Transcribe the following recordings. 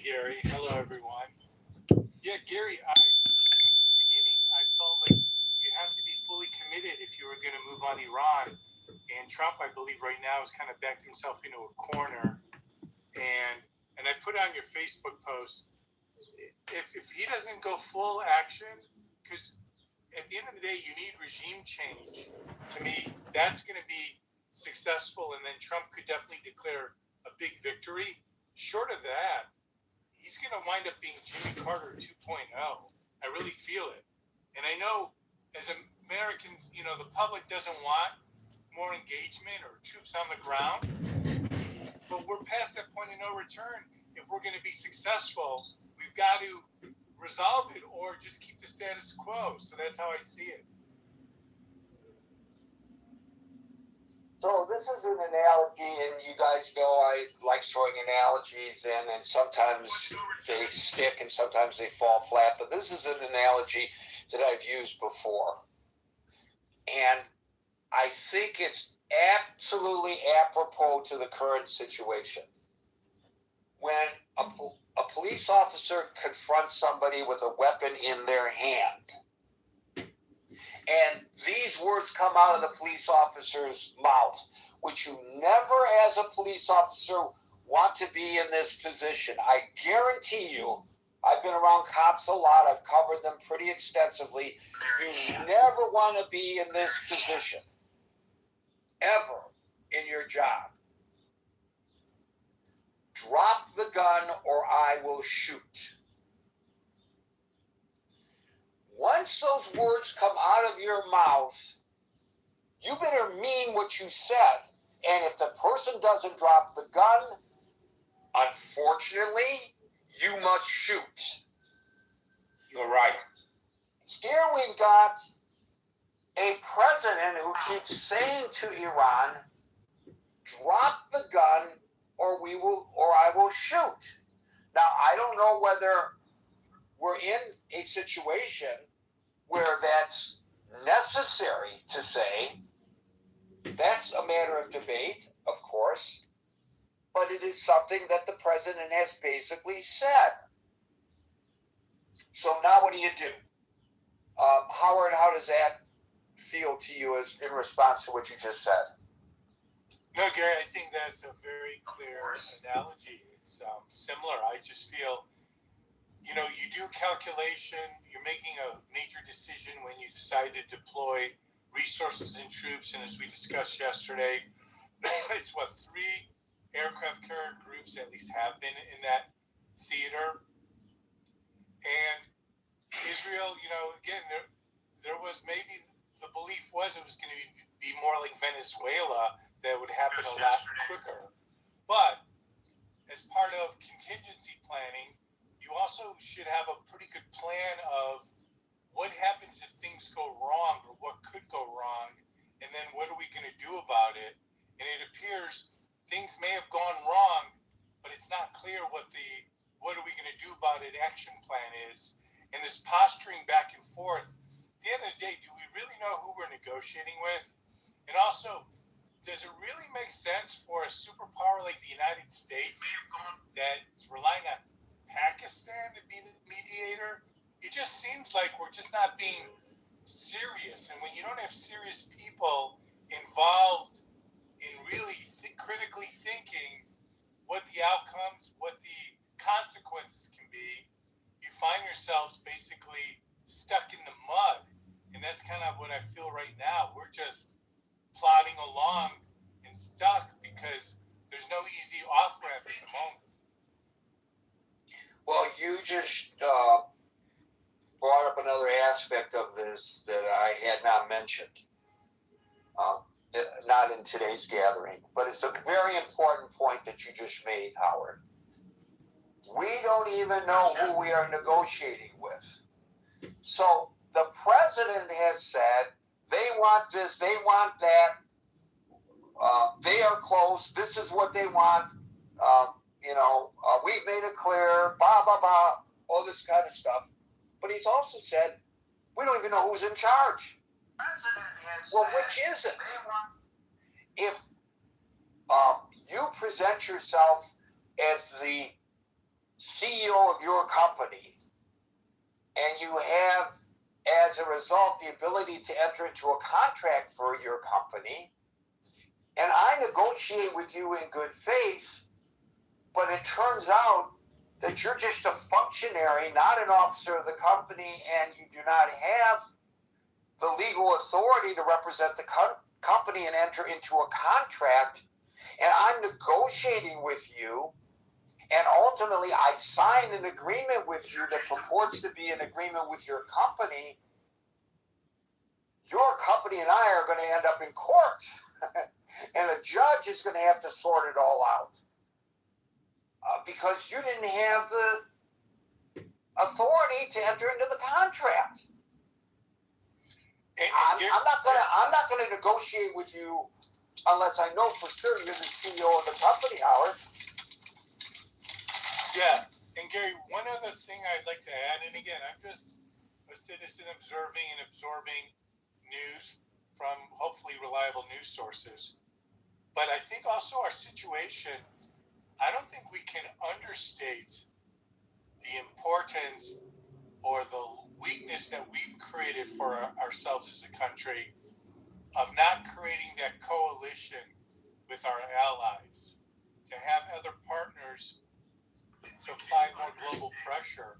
Gary. Hello, everyone. Yeah, Gary, from the beginning, I felt like you have to be fully committed if you were going to move on Iran. And Trump, I believe, right now has kind of backed himself into a corner. And I put on your Facebook post, if he doesn't go full action, because at the end of the day, you need regime change. To me, that's going to be successful, and then Trump could definitely declare a big victory. Short of that, he's going to wind up being Jimmy Carter 2.0. I really feel it. And I know as Americans, the public doesn't want more engagement or troops on the ground, but we're past that point of no return. If we're going to be successful, we've got to resolve it or just keep the status quo. So that's how I see it. So this is an analogy, and you guys know I like throwing analogies in, and sometimes they stick and sometimes they fall flat, but this is an analogy that I've used before. And I think it's absolutely apropos to the current situation. When a police officer confronts somebody with a weapon in their hand, and these words come out of the police officer's mouth, which you never, as a police officer, want to be in this position. I guarantee you, I've been around cops a lot. I've covered them pretty extensively. You never want to be in this position, ever, in your job. Drop the gun or I will shoot. Once those words come out of your mouth, you better mean what you said. And if the person doesn't drop the gun, unfortunately, you must shoot. You're right. Here we've got a president who keeps saying to Iran, drop the gun or I will shoot. Now, I don't know whether we're in a situation where that's necessary to say. That's a matter of debate, of course, but it is something that the president has basically said. So now what do you do? Howard, how does that feel to you as in response to what you just said? No, Gary, I think that's a very clear analogy. It's similar. I just feel, you do calculation, you're making a major decision when you decide to deploy resources and troops, and as we discussed yesterday, it's 3 aircraft carrier groups at least have been in that theater. And Israel, again, there was maybe the belief was it was going to be more like Venezuela, that would happen a lot quicker. But as part of contingency planning, you also should have a pretty good plan of what happens if things go wrong or what could go wrong, and then what are we going to do about it? And it appears things may have gone wrong, but it's not clear what are we going to do about it action plan is. And this posturing back and forth, at the end of the day, do we really know who we're negotiating with? And also, does it really make sense for a superpower like the United States that's relying on Pakistan to be the mediator? It just seems like we're just not being serious. And when you don't have serious people involved in really critically thinking what the outcomes, what the consequences can be, you find yourselves basically stuck in the mud. And that's kind of what I feel right now. We're just plodding along and stuck because there's no easy off-ramp at the moment. Well, you just brought up another aspect of this that I had not mentioned. Not in today's gathering, but it's a very important point that you just made, Howard. We don't even know who we are negotiating with. So the president has said they want this, they want that, they are close, this is what they want, we've made it clear, blah, blah, blah, all this kind of stuff. But he's also said, we don't even know who's in charge. Well, which is it? If you present yourself as the CEO of your company, and you have, as a result, the ability to enter into a contract for your company, and I negotiate with you in good faith, but it turns out that you're just a functionary, not an officer of the company, and you do not have the legal authority to represent the company and enter into a contract, and I'm negotiating with you, and ultimately I sign an agreement with you that purports to be an agreement with your company and I are going to end up in court. And a judge is going to have to sort it all out. Because you didn't have the authority to enter into the contract. I'm not gonna negotiate with you unless I know for sure you're the CEO of the company, Howard. Yeah, and Gary, one other thing I'd like to add, and again, I'm just a citizen observing and absorbing news from hopefully reliable news sources. But I think also our situation, I don't think we can understate the importance or the weakness that we've created for ourselves as a country of not creating that coalition with our allies, to have other partners to apply more global pressure.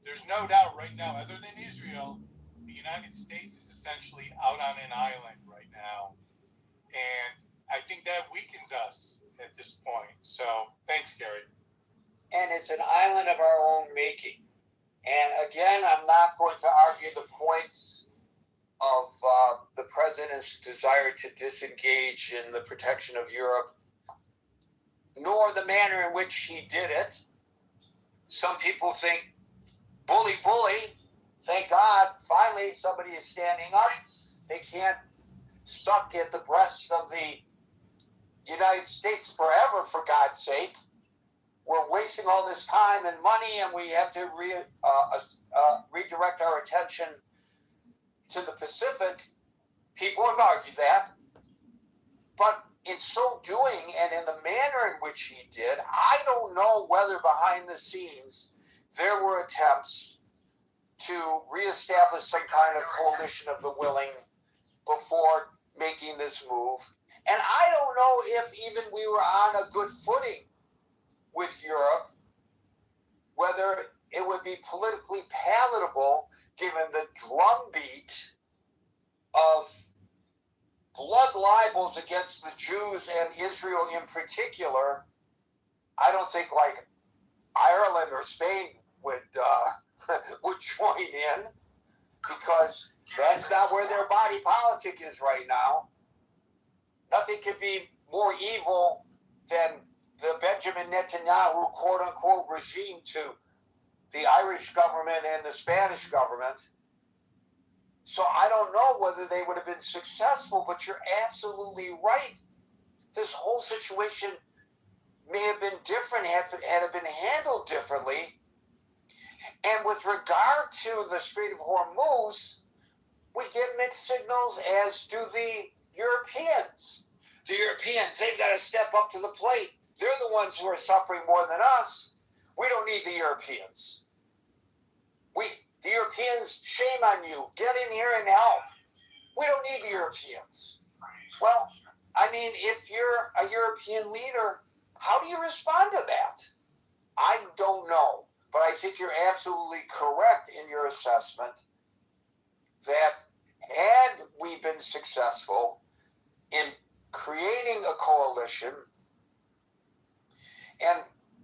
There's no doubt right now, other than Israel, the United States is essentially out on an island right now. And I think that weakens us at this point. So thanks, Gary. And it's an island of our own making. And again, I'm not going to argue the points of the president's desire to disengage in the protection of Europe, nor the manner in which he did it. Some people think, bully, bully. Thank God, finally somebody is standing up. They can't stuck at the breast of the United States forever, for God's sake. We're wasting all this time and money, and we have to redirect our attention to the Pacific. People have argued that. But in so doing, and in the manner in which he did, I don't know whether behind the scenes there were attempts to reestablish some kind of coalition of the willing before making this move. And I don't know if even we were on a good footing with Europe, whether it would be politically palatable given the drumbeat of blood libels against the Jews and Israel in particular. I don't think like Ireland or Spain would join in, because that's not where their body politic is right now. Nothing could be more evil than the Benjamin Netanyahu quote-unquote regime to the Irish government and the Spanish government. So I don't know whether they would have been successful, but you're absolutely right. This whole situation may have been different had it been handled differently. And with regard to the Strait of Hormuz, we get mixed signals, as do the Europeans. The Europeans, they've got to step up to the plate. They're the ones who are suffering more than us. We don't need the Europeans. The Europeans, shame on you. Get in here and help. We don't need the Europeans. Well, I mean, if you're a European leader, how do you respond to that? I don't know. But I think you're absolutely correct in your assessment that had we been successful in creating a coalition, and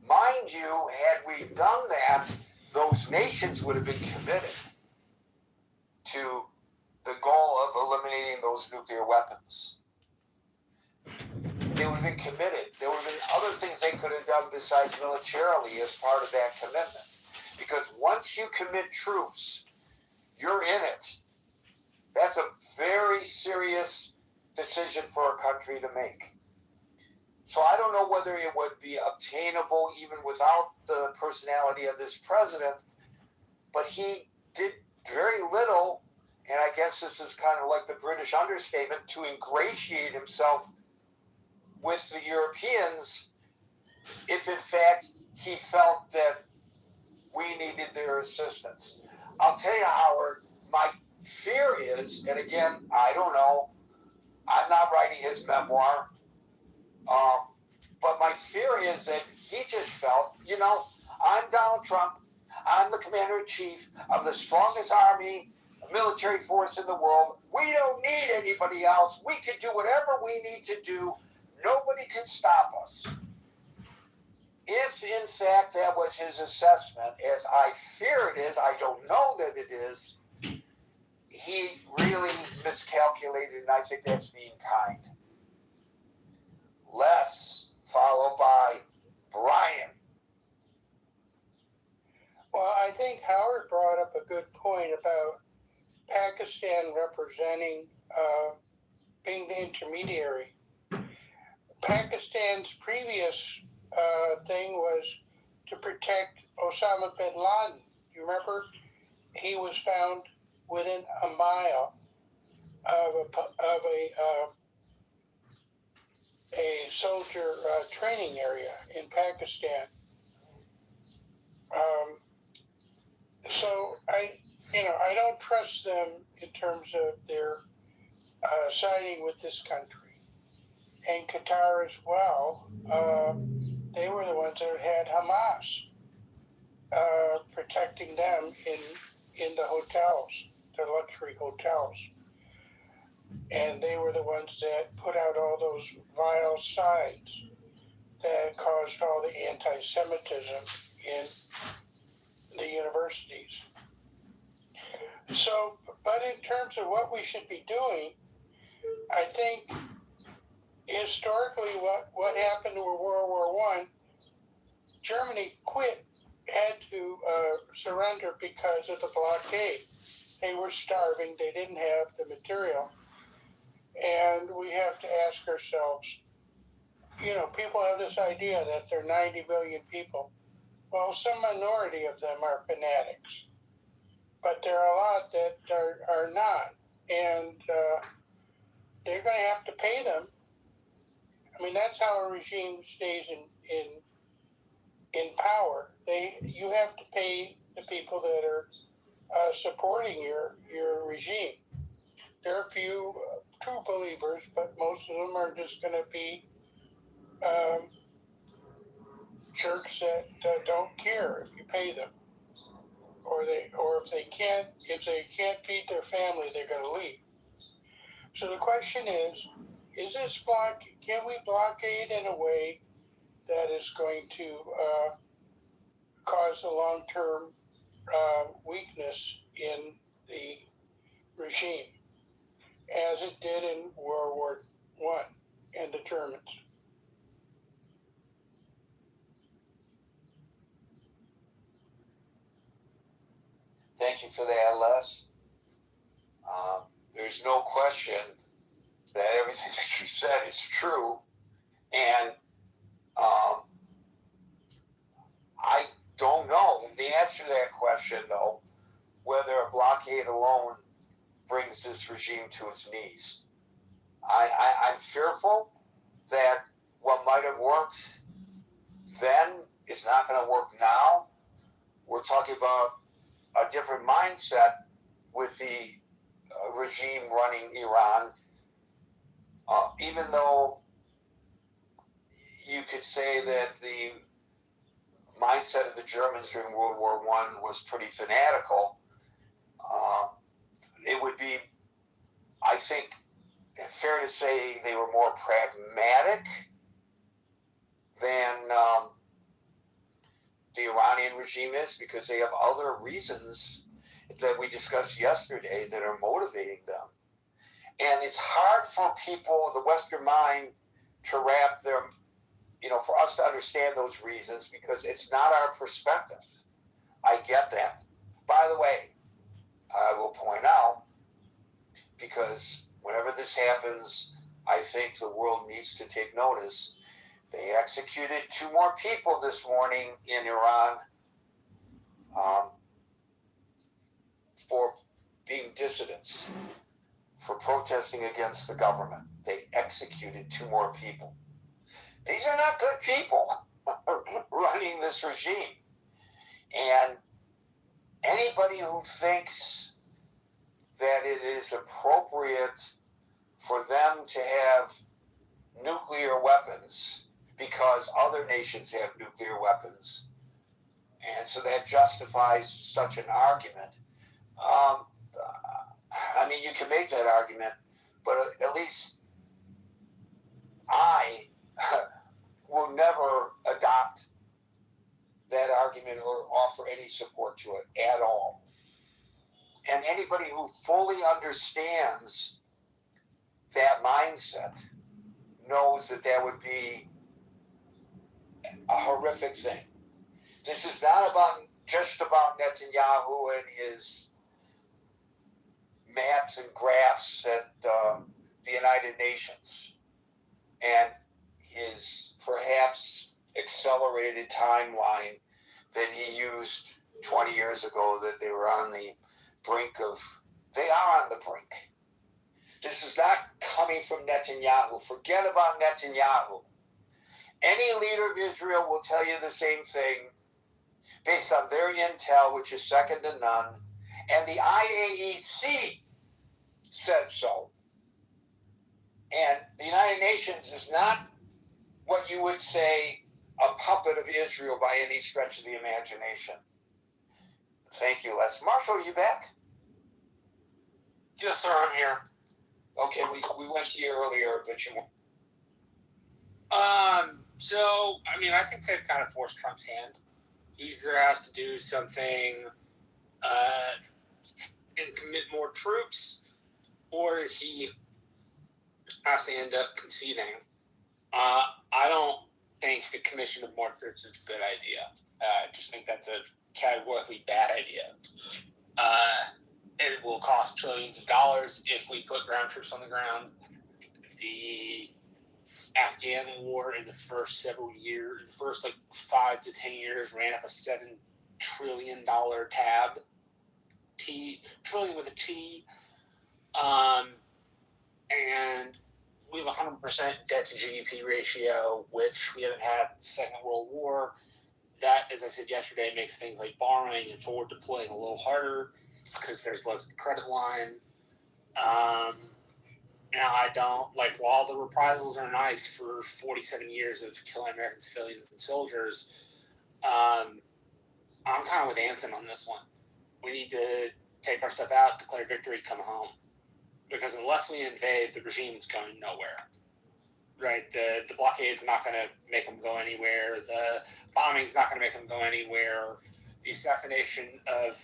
mind you, had we done that, those nations would have been committed to the goal of eliminating those nuclear weapons. They would have been committed. There would have been other things they could have done besides militarily as part of that commitment. Because once you commit troops, you're in it. That's a very serious decision for a country to make. So I don't know whether it would be obtainable even without the personality of this president, but he did very little, and I guess this is kind of like the British understatement, to ingratiate himself with the Europeans if in fact he felt that we needed their assistance. I'll tell you, Howard, my fear is, and again, I don't know, I'm not writing his memoir, but my fear is that he just felt, I'm Donald Trump, I'm the commander-in-chief of the strongest army, military force in the world. We don't need anybody else. We can do whatever we need to do. Nobody can stop us. If, in fact, that was his assessment, as I fear it is, I don't know that it is, he really miscalculated, and I think that's being kind. Les, followed by Brian. Well, I think Howard brought up a good point about Pakistan representing, being the intermediary. Pakistan's previous thing was to protect Osama bin Laden. You remember? He was found within a mile of a soldier training area in Pakistan. So I don't trust them in terms of their siding with this country, and Qatar as well. They were the ones that had Hamas protecting them in the hotels, the luxury hotels, and they were the ones that put out all those vile signs that caused all the anti-Semitism in the universities. So, but in terms of what we should be doing, I think historically what happened in World War I, Germany had to surrender because of the blockade. They were starving, they didn't have the material. And we have to ask ourselves, people have this idea that there are 90 million people. Well, some minority of them are fanatics, but there are a lot that are not, and they're going to have to pay them. I mean, that's how a regime stays in power. You have to pay the people that are supporting your regime. There are a few true believers, but most of them are just going to be jerks that don't care if you pay them, or if they can't feed their family, they're going to leave. So the question is this can we blockade in a way that is going to cause a long-term weakness in the regime, as it did in World War I and the Germans? Thank you for that, Les. There's no question that everything that you said is true, and I don't know the answer to that question, though, whether a blockade alone brings this regime to its knees. I'm fearful that what might have worked then is not going to work now. We're talking about a different mindset with the regime running Iran, even though you could say that the mindset of the Germans during World War I was pretty fanatical. It would be, I think, fair to say they were more pragmatic than the Iranian regime is, because they have other reasons that we discussed yesterday that are motivating them. And it's hard for people, the Western mind, to wrap their, for us to understand those reasons, because it's not our perspective. I get that. By the way, I will point out, because whenever this happens, I think the world needs to take notice. They executed 2 more people this morning in Iran for being dissidents, for protesting against the government. They executed 2 more people. These are not good people. running this regime. And anybody who thinks that it is appropriate for them to have nuclear weapons because other nations have nuclear weapons, and so that justifies such an argument. I mean, you can make that argument, but at least I will never adopt that argument or offer any support to it at all. And anybody who fully understands that mindset knows that that would be a horrific thing. This is not just about Netanyahu and his maps and graphs at the United Nations and his perhaps accelerated timeline that he used 20 years ago, that they were on the brink of. They are on the brink. This is not coming from Netanyahu. Forget about Netanyahu. Any leader of Israel will tell you the same thing based on their intel, which is second to none, and the IAEC says so. And the United Nations is not what you would say a puppet of Israel by any stretch of the imagination. Thank you, Les. Marshall, are you back? Yes, sir, I'm here. Okay, we went to you earlier, but you... So, I mean, I think they've kind of forced Trump's hand. He either has to do something and commit more troops, or he has to end up conceding. I don't think the commission of more troops is a good idea. I just think that's a categorically bad idea. It will cost trillions of dollars if we put ground troops on the ground. The Afghan war in the first several years, the first 5 to 10 years, ran up a $7 trillion tab. Trillion with a T. And we have a 100% debt to GDP ratio, which we haven't had in the Second World War. That, as I said yesterday, makes things like borrowing and forward deploying a little harder because there's less credit line. Now, I don't, while the reprisals are nice for 47 years of killing American civilians and soldiers, I'm kind of with Anson on this one. We need to take our stuff out, declare victory, come home. Because unless we invade, the regime's going nowhere. Right? The blockade's not going to make them go anywhere. The bombing's not going to make them go anywhere. The assassination of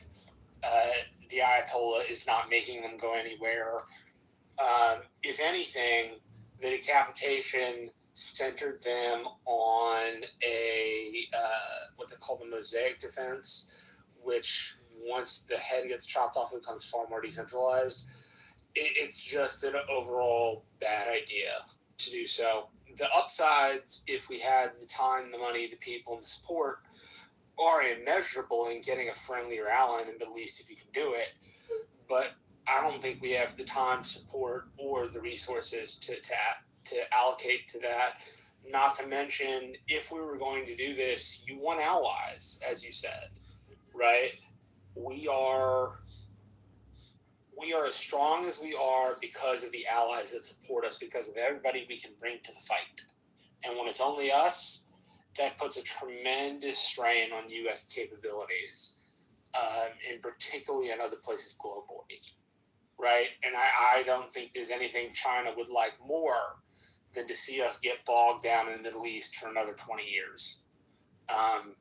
the Ayatollah is not making them go anywhere. If anything, the decapitation centered them on what they call the mosaic defense, which once the head gets chopped off, it becomes far more decentralized. It's just an overall bad idea to do so. The upsides, if we had the time, the money, the people, and the support, are immeasurable in getting a friendlier ally in the Middle East if you can do it. But I don't think we have the time, support, or the resources to allocate to that. Not to mention, if we were going to do this, you want allies, as you said, right? We are as strong as we are because of the allies that support us, because of everybody we can bring to the fight. And when it's only us, that puts a tremendous strain on U.S. capabilities, and particularly in other places globally, right? And I don't think there's anything China would like more than to see us get bogged down in the Middle East for another 20 years. And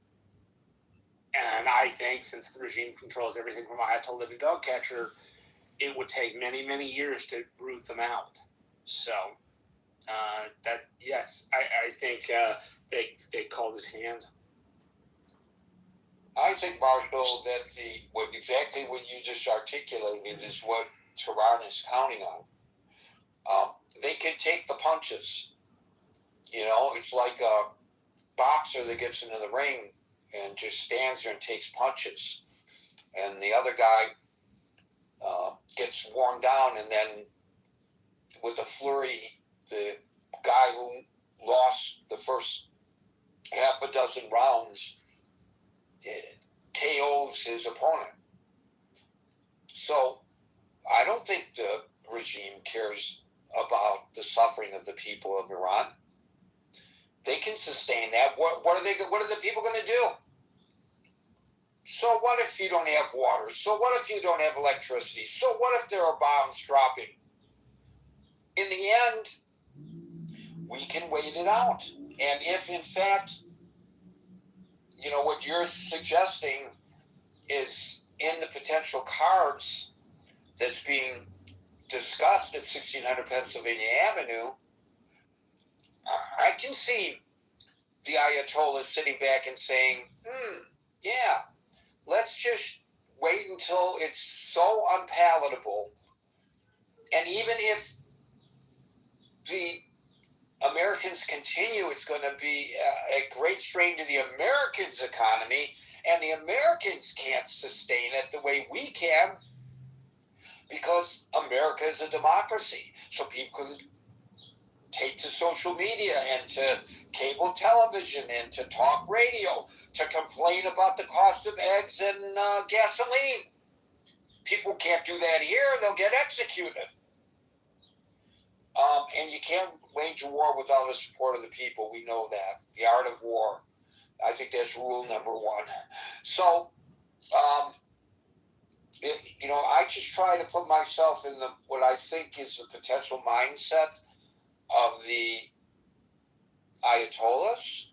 I think since the regime controls everything from Ayatollah to dog catcher, it would take many, many years to root them out. So, I think they called his hand. I think, Marshall, that exactly what you just articulated is what Tehran is counting on. They can take the punches. It's like a boxer that gets into the ring and just stands there and takes punches. And the other guy gets worn down, and then with a flurry, the guy who lost the first half a dozen rounds, it KOs his opponent. So I don't think the regime cares about the suffering of the people of Iran. They can sustain that. What are the people going to do? So what if you don't have water? So what if you don't have electricity? So what if there are bombs dropping? In the end, we can wait it out. And if, in fact, what you're suggesting is in the potential cards that's being discussed at 1600 Pennsylvania Avenue, I can see the Ayatollah sitting back and saying, yeah, let's just wait until it's so unpalatable. And even if the Americans continue, it's going to be a great strain to the Americans' economy, and the Americans can't sustain it the way we can because America is a democracy. So people can take to social media and to cable television and to talk radio to complain about the cost of eggs and gasoline. People can't do that here. They'll get executed. And you can't wage a war without the support of the people. We know that. The art of war. I think that's rule number one. So, I just try to put myself in what I think is the potential mindset of the Ayatollahs.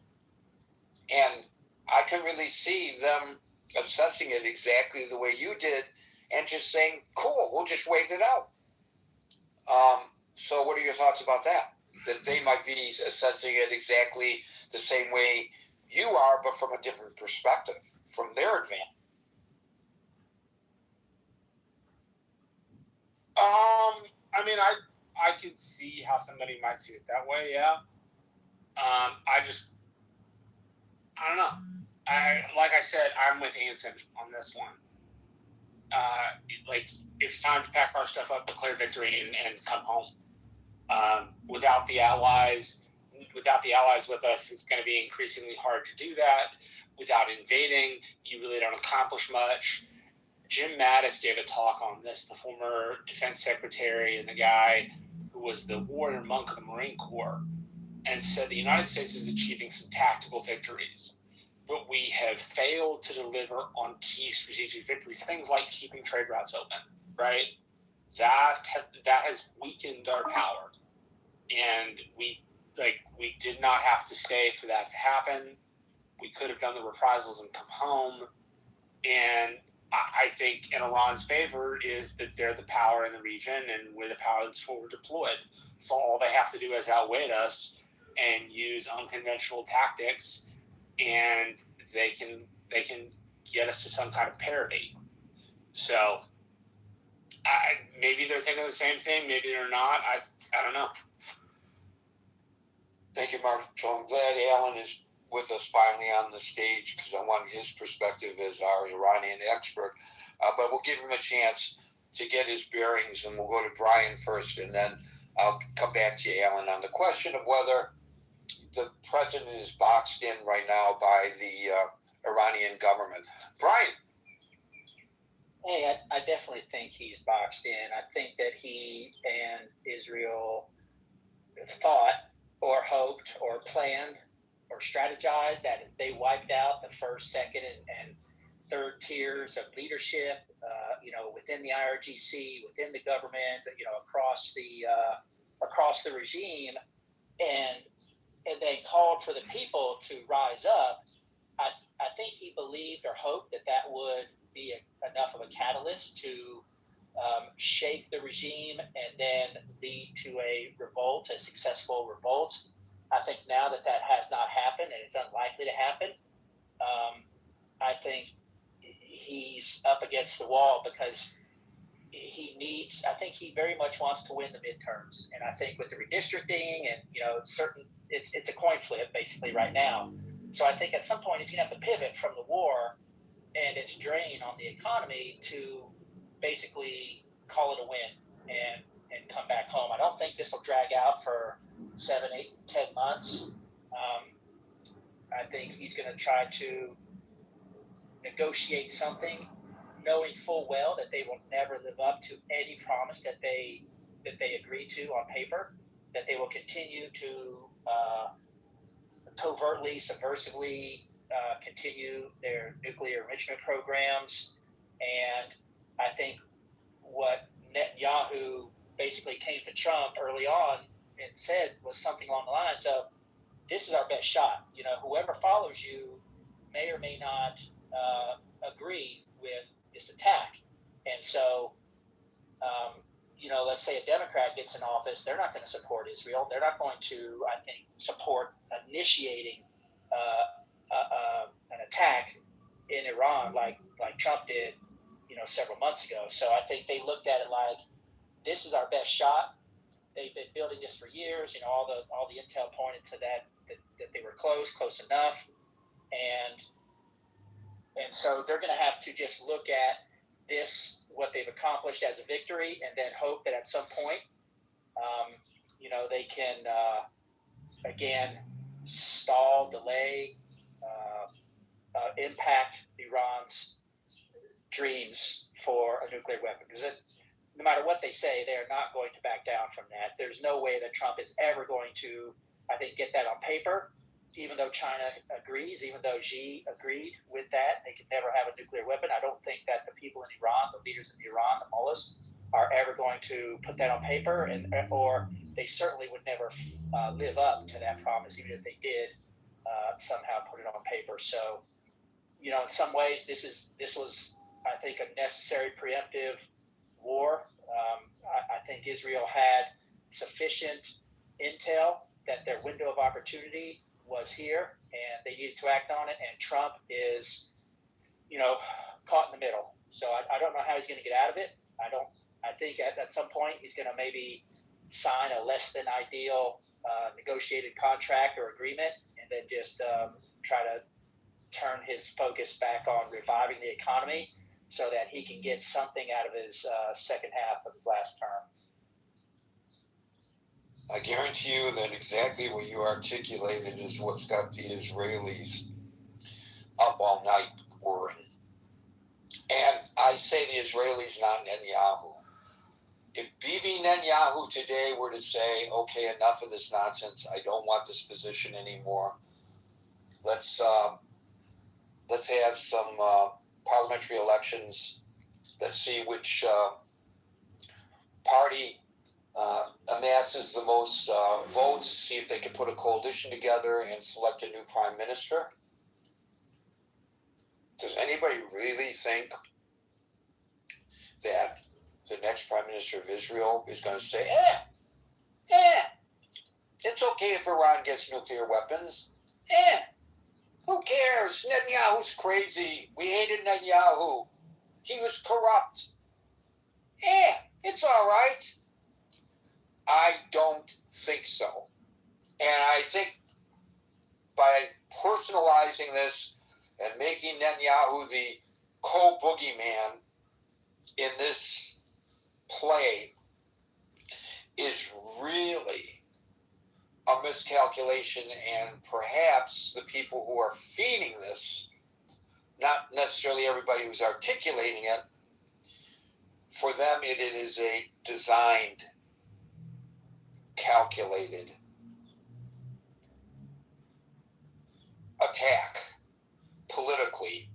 And I can really see them assessing it exactly the way you did and just saying, cool, we'll just wait it out. So what are your thoughts about that? That they might be assessing it exactly the same way you are, but from a different perspective, from their advantage. I could see how somebody might see it that way, yeah. I don't know. Like I said, I'm with Anson on this one. It's time to pack our stuff up, declare victory, and come home. Without the allies with us, it's going to be increasingly hard to do that. Without invading, you really don't accomplish much. Jim Mattis gave a talk on this, the former defense secretary and the guy who was the warrior monk of the Marine Corps, and said the United States is achieving some tactical victories, but we have failed to deliver on key strategic victories, things like keeping trade routes open, right? That has weakened our power, and we did not have to stay for that to happen. We could have done the reprisals and come home, and I think in Iran's favor is that they're the power in the region and we're the power that's forward deployed. So all they have to do is outwit us and use unconventional tactics, and they can get us to some kind of parity. So maybe they're thinking the same thing, maybe they're not. I don't know. Thank you, Mark. So I'm glad Alan is with us finally on the stage because I want his perspective as our Iranian expert. But we'll give him a chance to get his bearings, and we'll go to Brian first, and then I'll come back to you, Alan, on the question of whether the president is boxed in right now by the Iranian government. Brian. Hey, I definitely think he's boxed in. I think that he and Israel thought or hoped or planned or strategized that if they wiped out the first, second, and third tiers of leadership, within the IRGC, within the government, across the regime, and they called for the people to rise up, I think he believed or hoped that would be enough of a catalyst to shake the regime and then lead to a successful revolt. I think now that has not happened, and it's unlikely to happen, I think he's up against the wall because I think he very much wants to win the midterms. And I think with the redistricting and, it's a coin flip basically right now. So I think at some point he's going to have to pivot from the war and its drain on the economy to basically call it a win and come back home. I don't think this will drag out for 7, 8, 10 months. I think he's going to try to negotiate something, knowing full well that they will never live up to any promise that they agreed to on paper, that they will continue to covertly, subversively continue their nuclear enrichment programs. And I think what Netanyahu basically came to Trump early on and said was something along the lines of, this is our best shot. You know, whoever follows you may or may not agree with this attack. And so, you know, let's say a Democrat gets in office, they're not going to support Israel. They're not going to, I think, support initiating an attack in Iran like Trump did, you know, several months ago. So I think they looked at it like, this is our best shot. They've been building this for years. You know, all the intel pointed to that they were close enough, and so they're going to have to just look at this, what they've accomplished as a victory, and then hope that at some point, you know, they can again stall, delay, impact Iran's dreams for a nuclear weapon. Because no matter what they say, they are not going to back down from that. There's no way that Trump is ever going to, I think, get that on paper, even though China agrees, even though Xi agreed with that. They could never have a nuclear weapon. I don't think that the people in Iran, the leaders in Iran, the mullahs, are ever going to put that on paper, or they certainly would never live up to that promise, even if they did somehow put it on paper. So, you know, in some ways, this was, I think, a necessary preemptive war. I think Israel had sufficient intel that their window of opportunity was here, and they needed to act on it. And Trump is, you know, caught in the middle. So I don't know how he's going to get out of it. I think at some point he's going to maybe sign a less than ideal negotiated contract or agreement, and then just try to turn his focus back on reviving the economy so that he can get something out of his second half of his last term. I guarantee you that exactly what you articulated is what's got the Israelis up all night worrying. And I say the Israelis, not Netanyahu. If Bibi Netanyahu today were to say, okay, enough of this nonsense, I don't want this position anymore, let's have some parliamentary elections, let's see which party amasses the most votes, see if they can put a coalition together and select a new prime minister. Does anybody really think that the next prime minister of Israel is going to say, it's okay if Iran gets nuclear weapons? Who cares? Netanyahu's crazy. We hated Netanyahu. He was corrupt. It's all right. I don't think so. And I think by personalizing this and making Netanyahu the co-boogeyman in this play is really a miscalculation, and perhaps the people who are feeding this, not necessarily everybody who's articulating it, for them it is a designed, calculated attack politically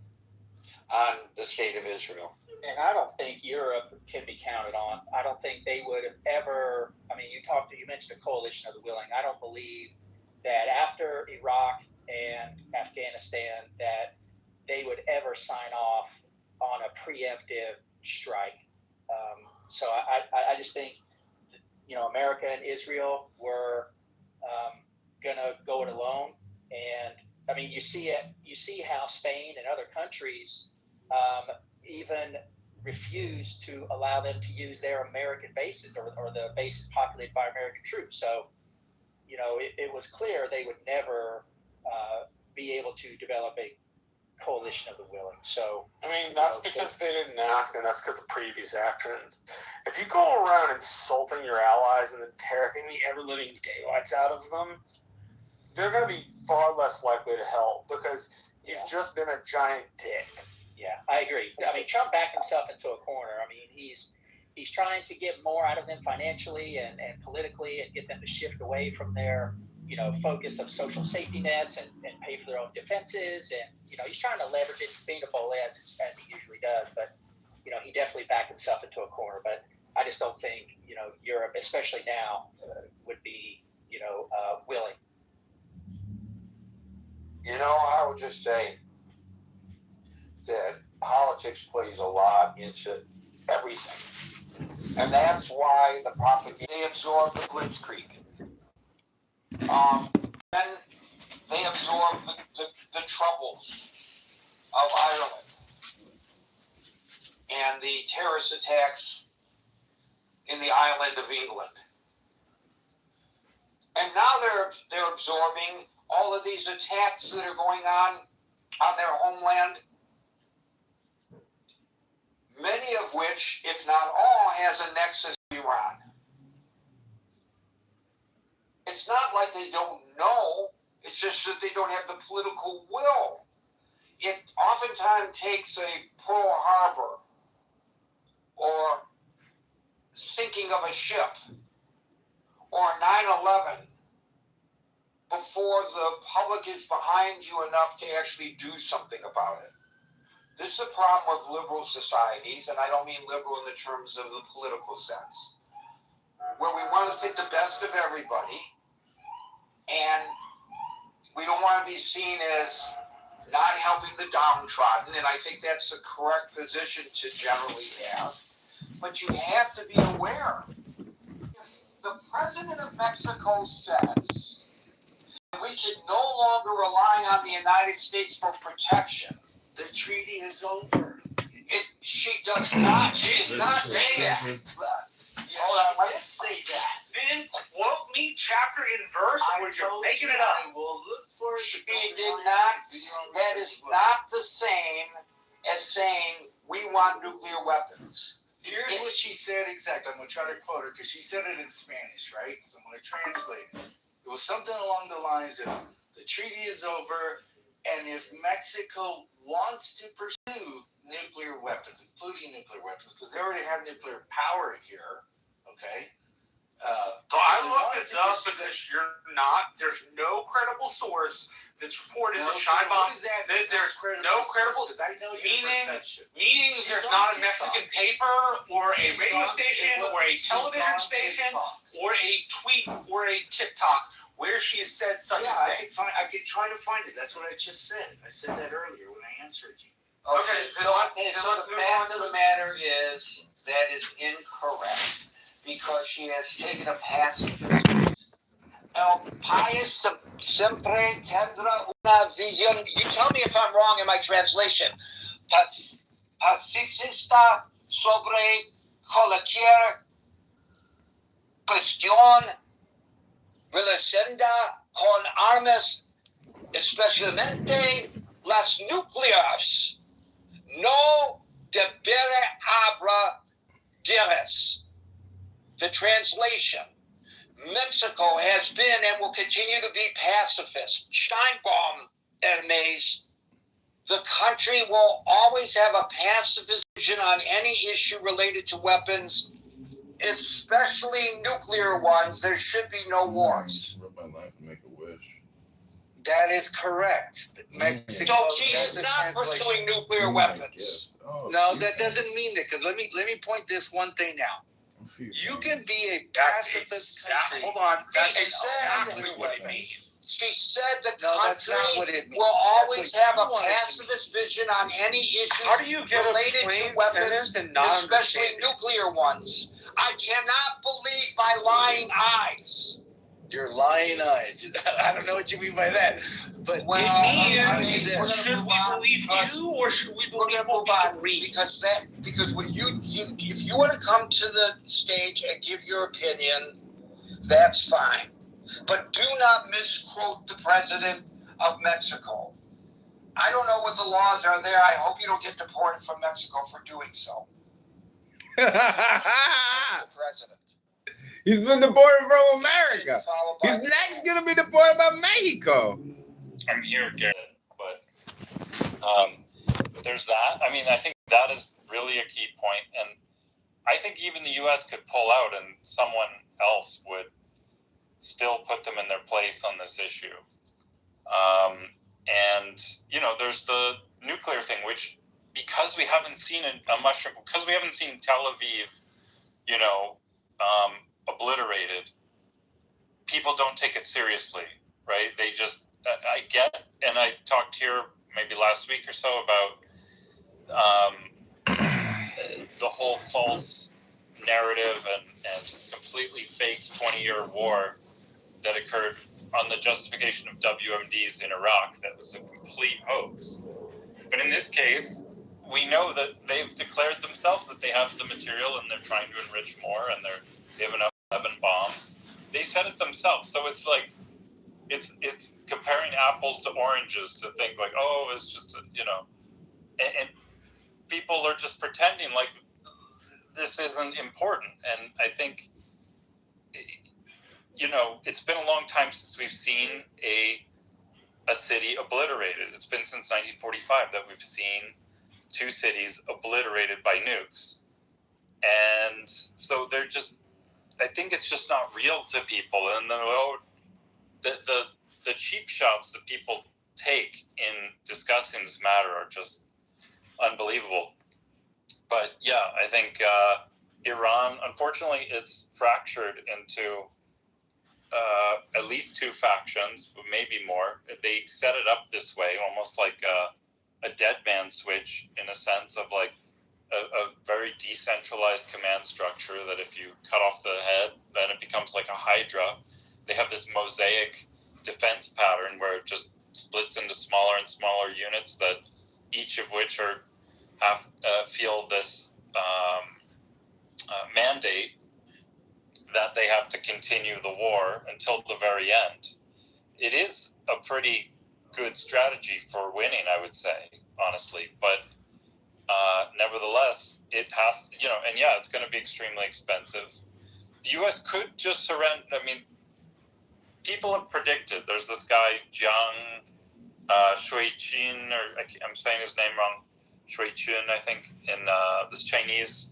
on the state of Israel. And I don't think Europe can be counted on. I don't think they would have ever. I mean, you mentioned a coalition of the willing. I don't believe that after Iraq and Afghanistan that they would ever sign off on a preemptive strike. So I just think, you know, America and Israel were going to go it alone. And I mean, you see how Spain and other countries even refused to allow them to use their American bases or the bases populated by American troops. So, you know, it was clear they would never be able to develop a coalition of the willing. So, I mean, that's because they didn't ask, and that's because of previous actions. If you go around insulting your allies and then tearing the ever-living daylights out of them, they're going to be far less likely to help because you've just been a giant dick. Yeah, I agree. I mean, Trump backed himself into a corner. I mean, he's trying to get more out of them financially and politically and get them to shift away from their, focus of social safety nets and pay for their own defenses. And, he's trying to leverage it. He's being a bully as he usually does. But, he definitely backed himself into a corner. But I just don't think, Europe, especially now, would be, willing. I would just say that politics plays a lot into everything. And that's why the propaganda, they absorb the Blitzkrieg. Then they absorb the troubles of Ireland and the terrorist attacks in the island of England. And now they're absorbing all of these attacks that are going on their homeland, many of which, if not all, has a nexus to Iran. It's not like they don't know, it's just that they don't have the political will. It oftentimes takes a Pearl Harbor or sinking of a ship or 9/11 before the public is behind you enough to actually do something about it. This is a problem with liberal societies, and I don't mean liberal in the terms of the political sense, where we want to think the best of everybody, and we don't want to be seen as not helping the downtrodden, and I think that's the correct position to generally have. But you have to be aware. If the president of Mexico says we can no longer rely on the United States for protection, the treaty is over. She does not. She is not saying that. Hold on, let me say that. Then quote me chapter and verse, or you're making it up. I will look for she did not. That is not the same as saying we want nuclear weapons. Here's what she said exactly. I'm going to try to quote her because she said it in Spanish, right? So I'm going to translate it. It was something along the lines of the treaty is over, and if Mexico wants to pursue nuclear weapons, including nuclear weapons, because they already have nuclear power here, okay? So I looked this up because there's no credible source that's reported that Shine Bomb, that there's no credible, because I know your perception. meaning there's not a Mexican paper or a radio station or a television station or a tweet or a TikTok where she has said such a thing. I can try to find it. That's what I just said. I said that earlier when I answered you. Okay, so the fact of the matter is that is incorrect because she has taken a pacifist. El país siempre tendrá una visión. You tell me if I'm wrong in my translation. Pacifista sobre cualquier cuestión relacionada con armas, especialmente las nucleares. No debere haber guerras. The translation. Mexico has been and will continue to be pacifist. Steinbaum enemies. The country will always have a pacifist vision on any issue related to weapons, especially nuclear ones. There should be no wars. Rub my life and make a wish. That is correct. Mexico. So she is not pursuing nuclear weapons. Oh, No, that doesn't mean that. Because let me point this one thing out. You can be a pacifist country. Hold on. That's Exactly exactly what it means. She said the No, that's not what country it means. will That's always what have you a want it to pacifist vision on any issue How do you get related a plain to weapons, sentence and not especially understand it? nuclear ones. I cannot believe my lying eyes. Your lying eyes. I don't know what you mean by that. But Well, It I means, mean, we're gonna should move we on believe because you or should we we're believe gonna what move we on can read? because when you if you want to come to the stage and give your opinion, that's fine. But do not misquote the president of Mexico. I don't know what the laws are there. I hope you don't get deported from Mexico for doing so. The president. He's been deported from America. He's next going to be deported by Mexico. I'm here, Garrett, but there's that. I mean, I think that is really a key point, and I think even the U.S. could pull out, and someone else would still put them in their place on this issue. And there's the nuclear thing, which because we haven't seen because we haven't seen Tel Aviv, obliterated, people don't take it seriously, right? They just, I get, and I talked here maybe last week or so about the whole false narrative and completely fake 20-year war that occurred on the justification of WMDs in Iraq. That was a complete hoax. But in this case, we know that they've declared themselves that they have the material and they're trying to enrich more, and they have enough 11 bombs. They said it themselves. So it's like, it's comparing apples to oranges to think like, oh, it's just, and people are just pretending like this isn't important. And I think, it's been a long time since we've seen a city obliterated. It's been since 1945 that we've seen two cities obliterated by nukes. And so they're just, I think it's just not real to people. And the cheap shots that people take in discussing this matter are just unbelievable. But yeah, I think Iran, unfortunately, it's fractured into at least two factions, maybe more. They set it up this way, almost like a dead man switch, in a sense of like a very decentralized command structure that if you cut off the head, then it becomes like a hydra. They have this mosaic defense pattern where it just splits into smaller and smaller units that each of which feel this mandate that they have to continue the war until the very end. It is a pretty good strategy for winning, I would say, honestly. But nevertheless, it has, and yeah, it's going to be extremely expensive. The U.S. could just surrender. I mean, people have predicted. There's this guy, Jiang Shuiqin, or I'm saying his name wrong, Shuiqin, I think, in this Chinese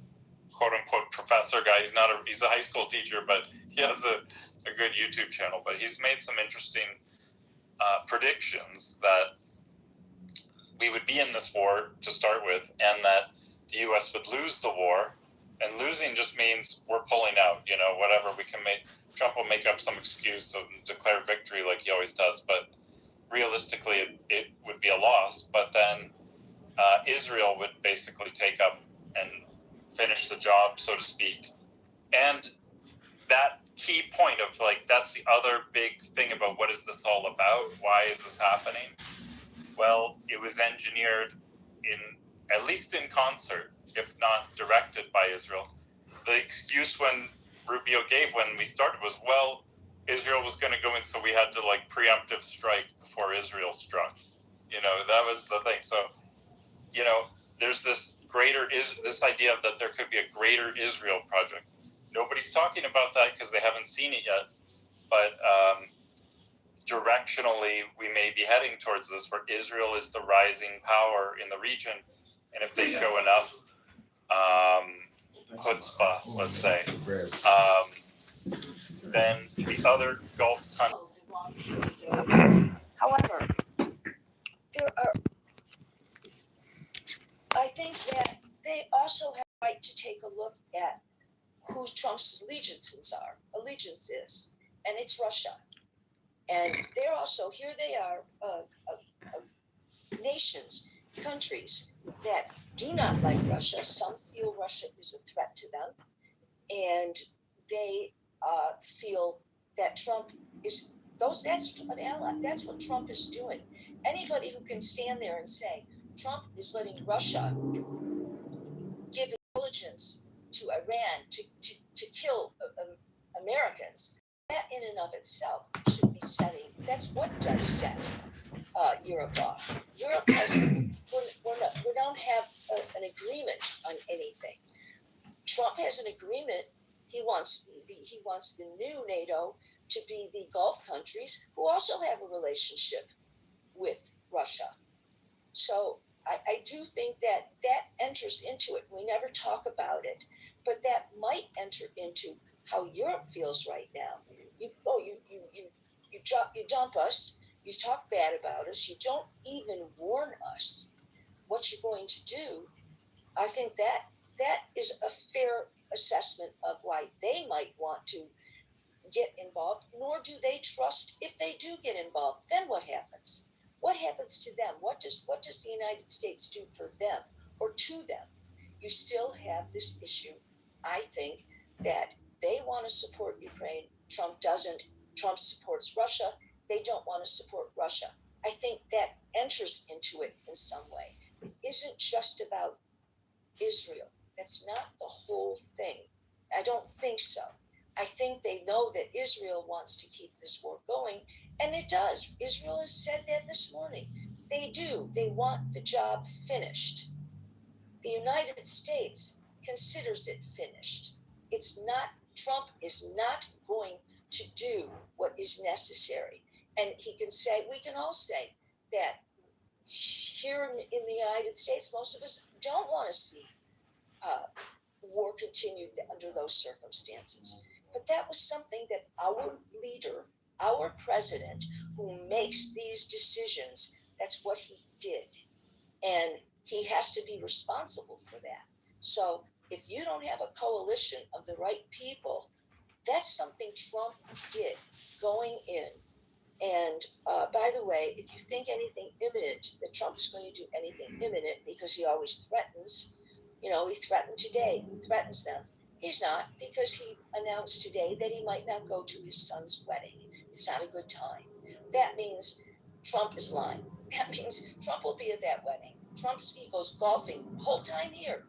quote-unquote professor guy. He's a high school teacher, but he has a good YouTube channel. But he's made some interesting predictions that we would be in this war to start with, and that the U.S. would lose the war. And losing just means we're pulling out, whatever we can make. Trump will make up some excuse and declare victory like he always does. But realistically, it would be a loss. But then Israel would basically take up and finish the job, so to speak. And that key point of like, that's the other big thing about what is this all about? Why is this happening? Well, it was engineered at least in concert, if not directed by Israel. The excuse when Rubio gave when we started was, well, Israel was going to go in, so we had to like preemptive strike before Israel struck. That was the thing. So, there's this this idea that there could be a greater Israel project. Nobody's talking about that because they haven't seen it yet. But directionally, we may be heading towards this, where Israel is the rising power in the region. And if they show enough chutzpah, let's say, then the other Gulf countries. However, I think that they also have a right to take a look at who Trump's allegiance is, and it's Russia. And they're also, here they are, nations, countries that do not like Russia. Some feel Russia is a threat to them, and they feel that Trump is, that's an ally. That's what Trump is doing. Anybody who can stand there and say, Trump is letting Russia give intelligence to Iran to kill Americans, that in and of itself should be setting. That's what does set Europe off. Europe has, we don't have an agreement on anything. Trump has an agreement. He wants the new NATO to be the Gulf countries who also have a relationship with Russia. So I do think that enters into it. We never talk about it, but that might enter into how Europe feels right now. You dump us. You talk bad about us. You don't even warn us what you're going to do. I think that is a fair assessment of why they might want to get involved, nor do they trust if they do get involved. Then what happens? What happens to them? What does the United States do for them or to them? You still have this issue, I think, that they want to support Ukraine. Trump doesn't. Trump supports Russia. They don't want to support Russia. I think that enters into it in some way. It isn't just about Israel. That's not the whole thing. I don't think so. I think they know that Israel wants to keep this war going, and it does. Israel has said that this morning. They do. They want the job finished. The United States considers it finished. It's not, Trump is not going to do what is necessary. And he can say, we can all say that here in the United States, most of us don't want to see war continued under those circumstances. But that was something that our leader, our president, who makes these decisions, that's what he did. And he has to be responsible for that. So if you don't have a coalition of the right people, that's something Trump did going in. And by the way, if you think anything imminent, that Trump is going to do anything imminent, because he always threatens, he threatened today, he threatens them. He's not, because he announced today that he might not go to his son's wedding. It's not a good time. That means Trump is lying. That means Trump will be at that wedding. He goes golfing the whole time here.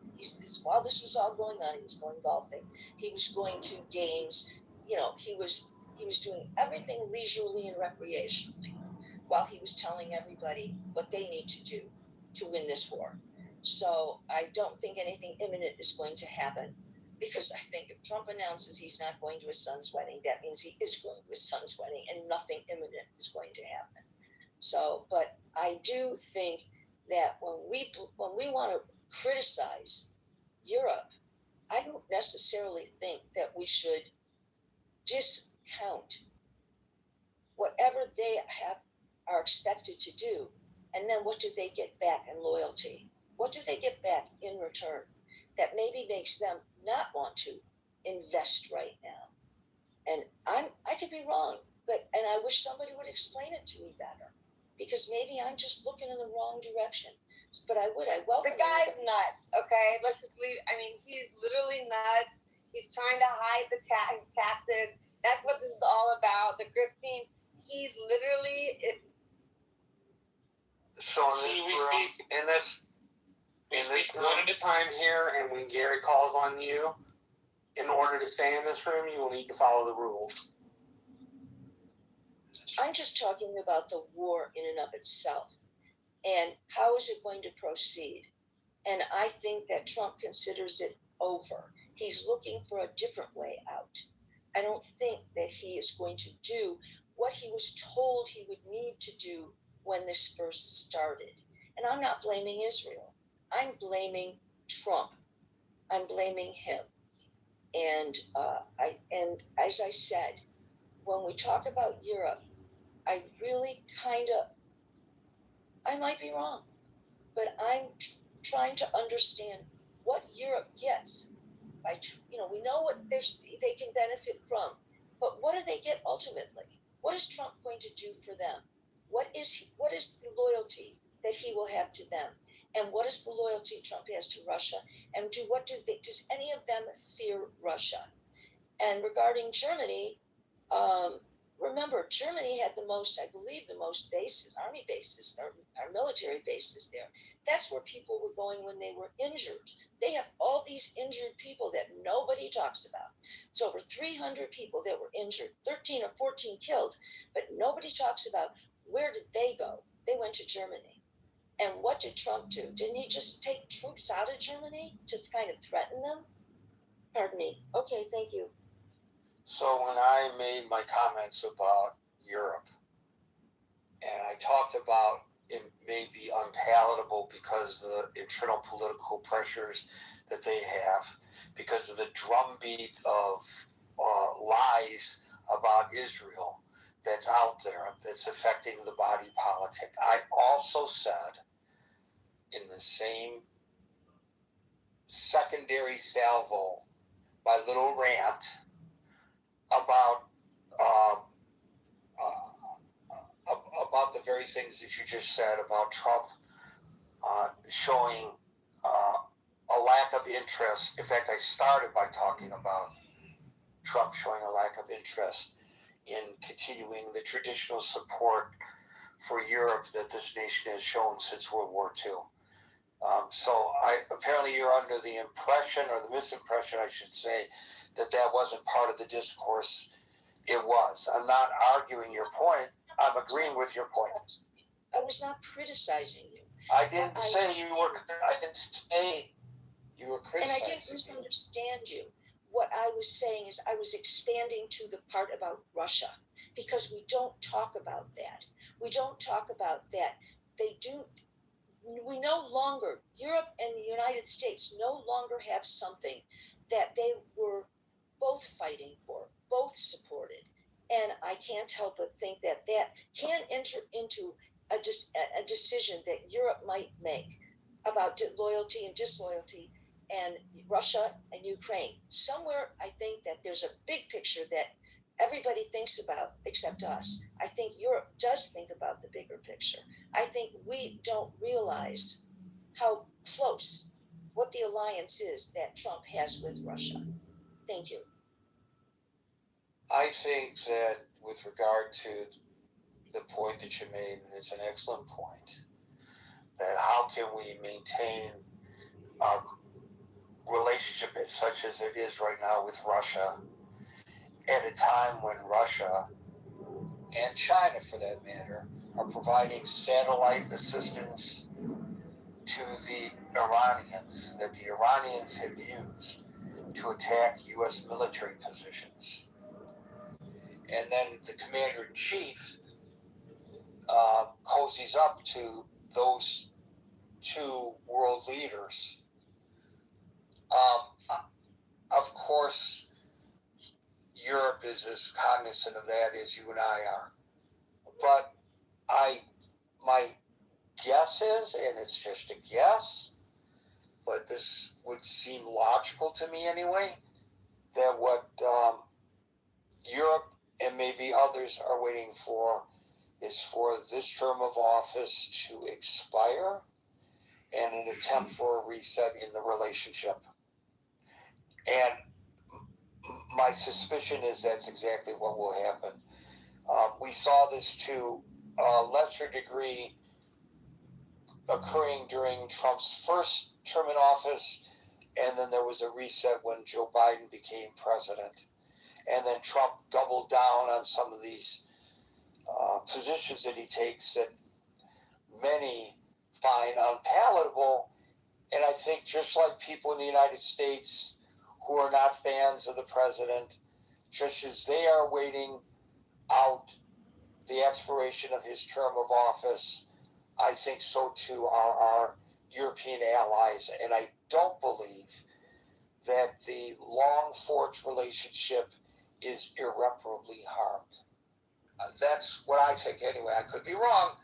While this was all going on, he was going golfing. He was going to games. He was doing everything leisurely and recreationally while he was telling everybody what they need to do to win this war. So I don't think anything imminent is going to happen, because I think if Trump announces he's not going to his son's wedding, that means he is going to his son's wedding, and nothing imminent is going to happen. So, but I do think that when we want to criticize Europe, I don't necessarily think that we should discount whatever they are expected to do, and then what do they get back in loyalty? What do they get back in return that maybe makes them not want to invest right now? And I could be wrong, and I wish somebody would explain it to me better, because maybe I'm just looking in the wrong direction. But I welcome the guy's nuts. Okay, let's just leave. I mean, he's literally nuts. He's trying to hide his taxes. That's what this is all about. The grifting. He's literally. So we speak one at a time here, and when Gary calls on you, in order to stay in this room, you will need to follow the rules. I'm just talking about the war in and of itself, and how is it going to proceed? And I think that Trump considers it over. He's looking for a different way out. I don't think that he is going to do what he was told he would need to do when this first started. And I'm not blaming Israel. I'm blaming Trump. I'm blaming him. And as I said, when we talk about Europe, I really I might be wrong, but I'm trying to understand what Europe gets. We know what they can benefit from, but what do they get ultimately? What is Trump going to do for them? What is the loyalty that he will have to them? And what is the loyalty Trump has to Russia? And does any of them fear Russia? And regarding Germany, remember, Germany had the most bases, army bases, our military bases there. That's where people were going when they were injured. They have all these injured people that nobody talks about. It's over 300 people that were injured, 13 or 14 killed, but nobody talks about where did they go. They went to Germany. And what did Trump do? Didn't he just take troops out of Germany to kind of threaten them? Pardon me. Okay, thank you. So when I made my comments about Europe, and I talked about it may be unpalatable because of the internal political pressures that they have, because of the drumbeat of lies about Israel that's out there, that's affecting the body politic. I also said in the same secondary salvo, my little rant about about the very things that you just said about Trump showing a lack of interest. In fact, I started by talking about Trump showing a lack of interest in continuing the traditional support for Europe that this nation has shown since World War II. So apparently you're under the impression, or the misimpression, I should say, that wasn't part of the discourse. It was. I'm not arguing your point. I'm agreeing with your point. I was not criticizing you. I didn't say you were. I didn't say you were criticizing. And I didn't misunderstand you. What I was saying is I was expanding to the part about Russia, because we don't talk about that. We don't talk about that. They do. We no longer, Europe and the United States no longer have something that they were both fighting for, both supported. And I can't help but think that can enter into a decision that Europe might make about loyalty and disloyalty and Russia and Ukraine. Somewhere I think that there's a big picture that everybody thinks about except us. I think Europe does think about the bigger picture. I think we don't realize how close, what the alliance is that Trump has with Russia. Thank you. I think that with regard to the point that you made, and it's an excellent point, that how can we maintain a relationship such as it is right now with Russia at a time when Russia, and China for that matter, are providing satellite assistance to the Iranians, that the Iranians have used to attack U.S. military positions. And then the commander-in-chief cozies up to those two world leaders. Of course, Europe is as cognizant of that as you and I are. But my guess is, and it's just a guess, but this would seem logical to me anyway, that what Europe and maybe others are waiting for is for this term of office to expire and an attempt for a reset in the relationship. And my suspicion is that's exactly what will happen. We saw this to a lesser degree occurring during Trump's first term in office, and then there was a reset when Joe Biden became president. And then Trump doubled down on some of these positions that he takes that many find unpalatable. And I think just like people in the United States who are not fans of the president, just as they are waiting out the expiration of his term of office, I think so too are our European allies. And I don't believe that the long-forged relationship is irreparably harmed. That's what I think anyway. I could be wrong,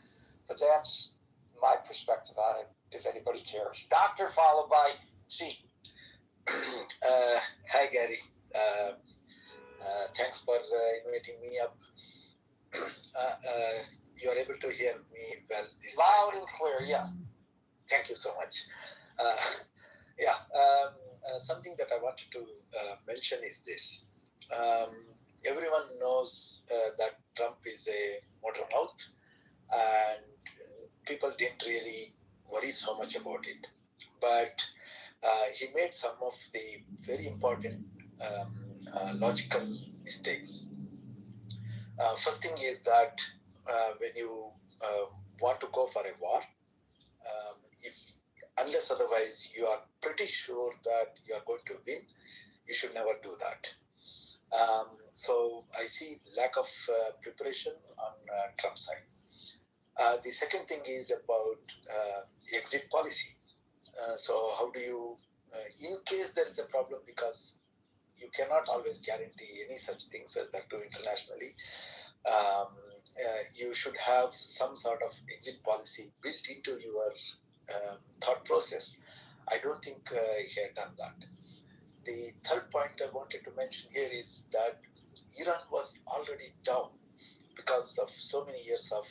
but that's my perspective on it, if anybody cares. Doctor, followed by C. Hi, Gary. Thanks for inviting me up. You are able to hear me well. Loud and clear, yes. Thank you so much. Something that I wanted to mention is this. Everyone knows that Trump is a motor mouth, and people didn't really worry so much about it. But he made some of the very important logical mistakes. First thing is that when you want to go for a war, unless otherwise you are pretty sure that you are going to win, we should never do that. So I see lack of preparation on Trump's side. The second thing is about exit policy. So how do you, in case there is a problem, because you cannot always guarantee any such things that do internationally, you should have some sort of exit policy built into your thought process. I don't think he had done that. The third point I wanted to mention here is that Iran was already down because of so many years of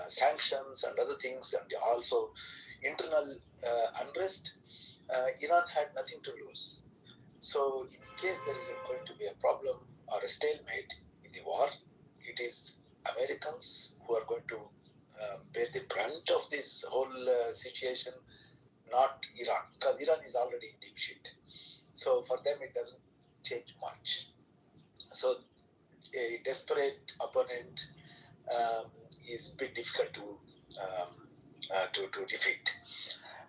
sanctions and other things, and also internal unrest. Iran had nothing to lose. So in case there is going to be a problem or a stalemate in the war, it is Americans who are going to bear the brunt of this whole situation, not Iran, because Iran is already in deep shit. So for them it doesn't change much. So a desperate opponent is a bit difficult to defeat.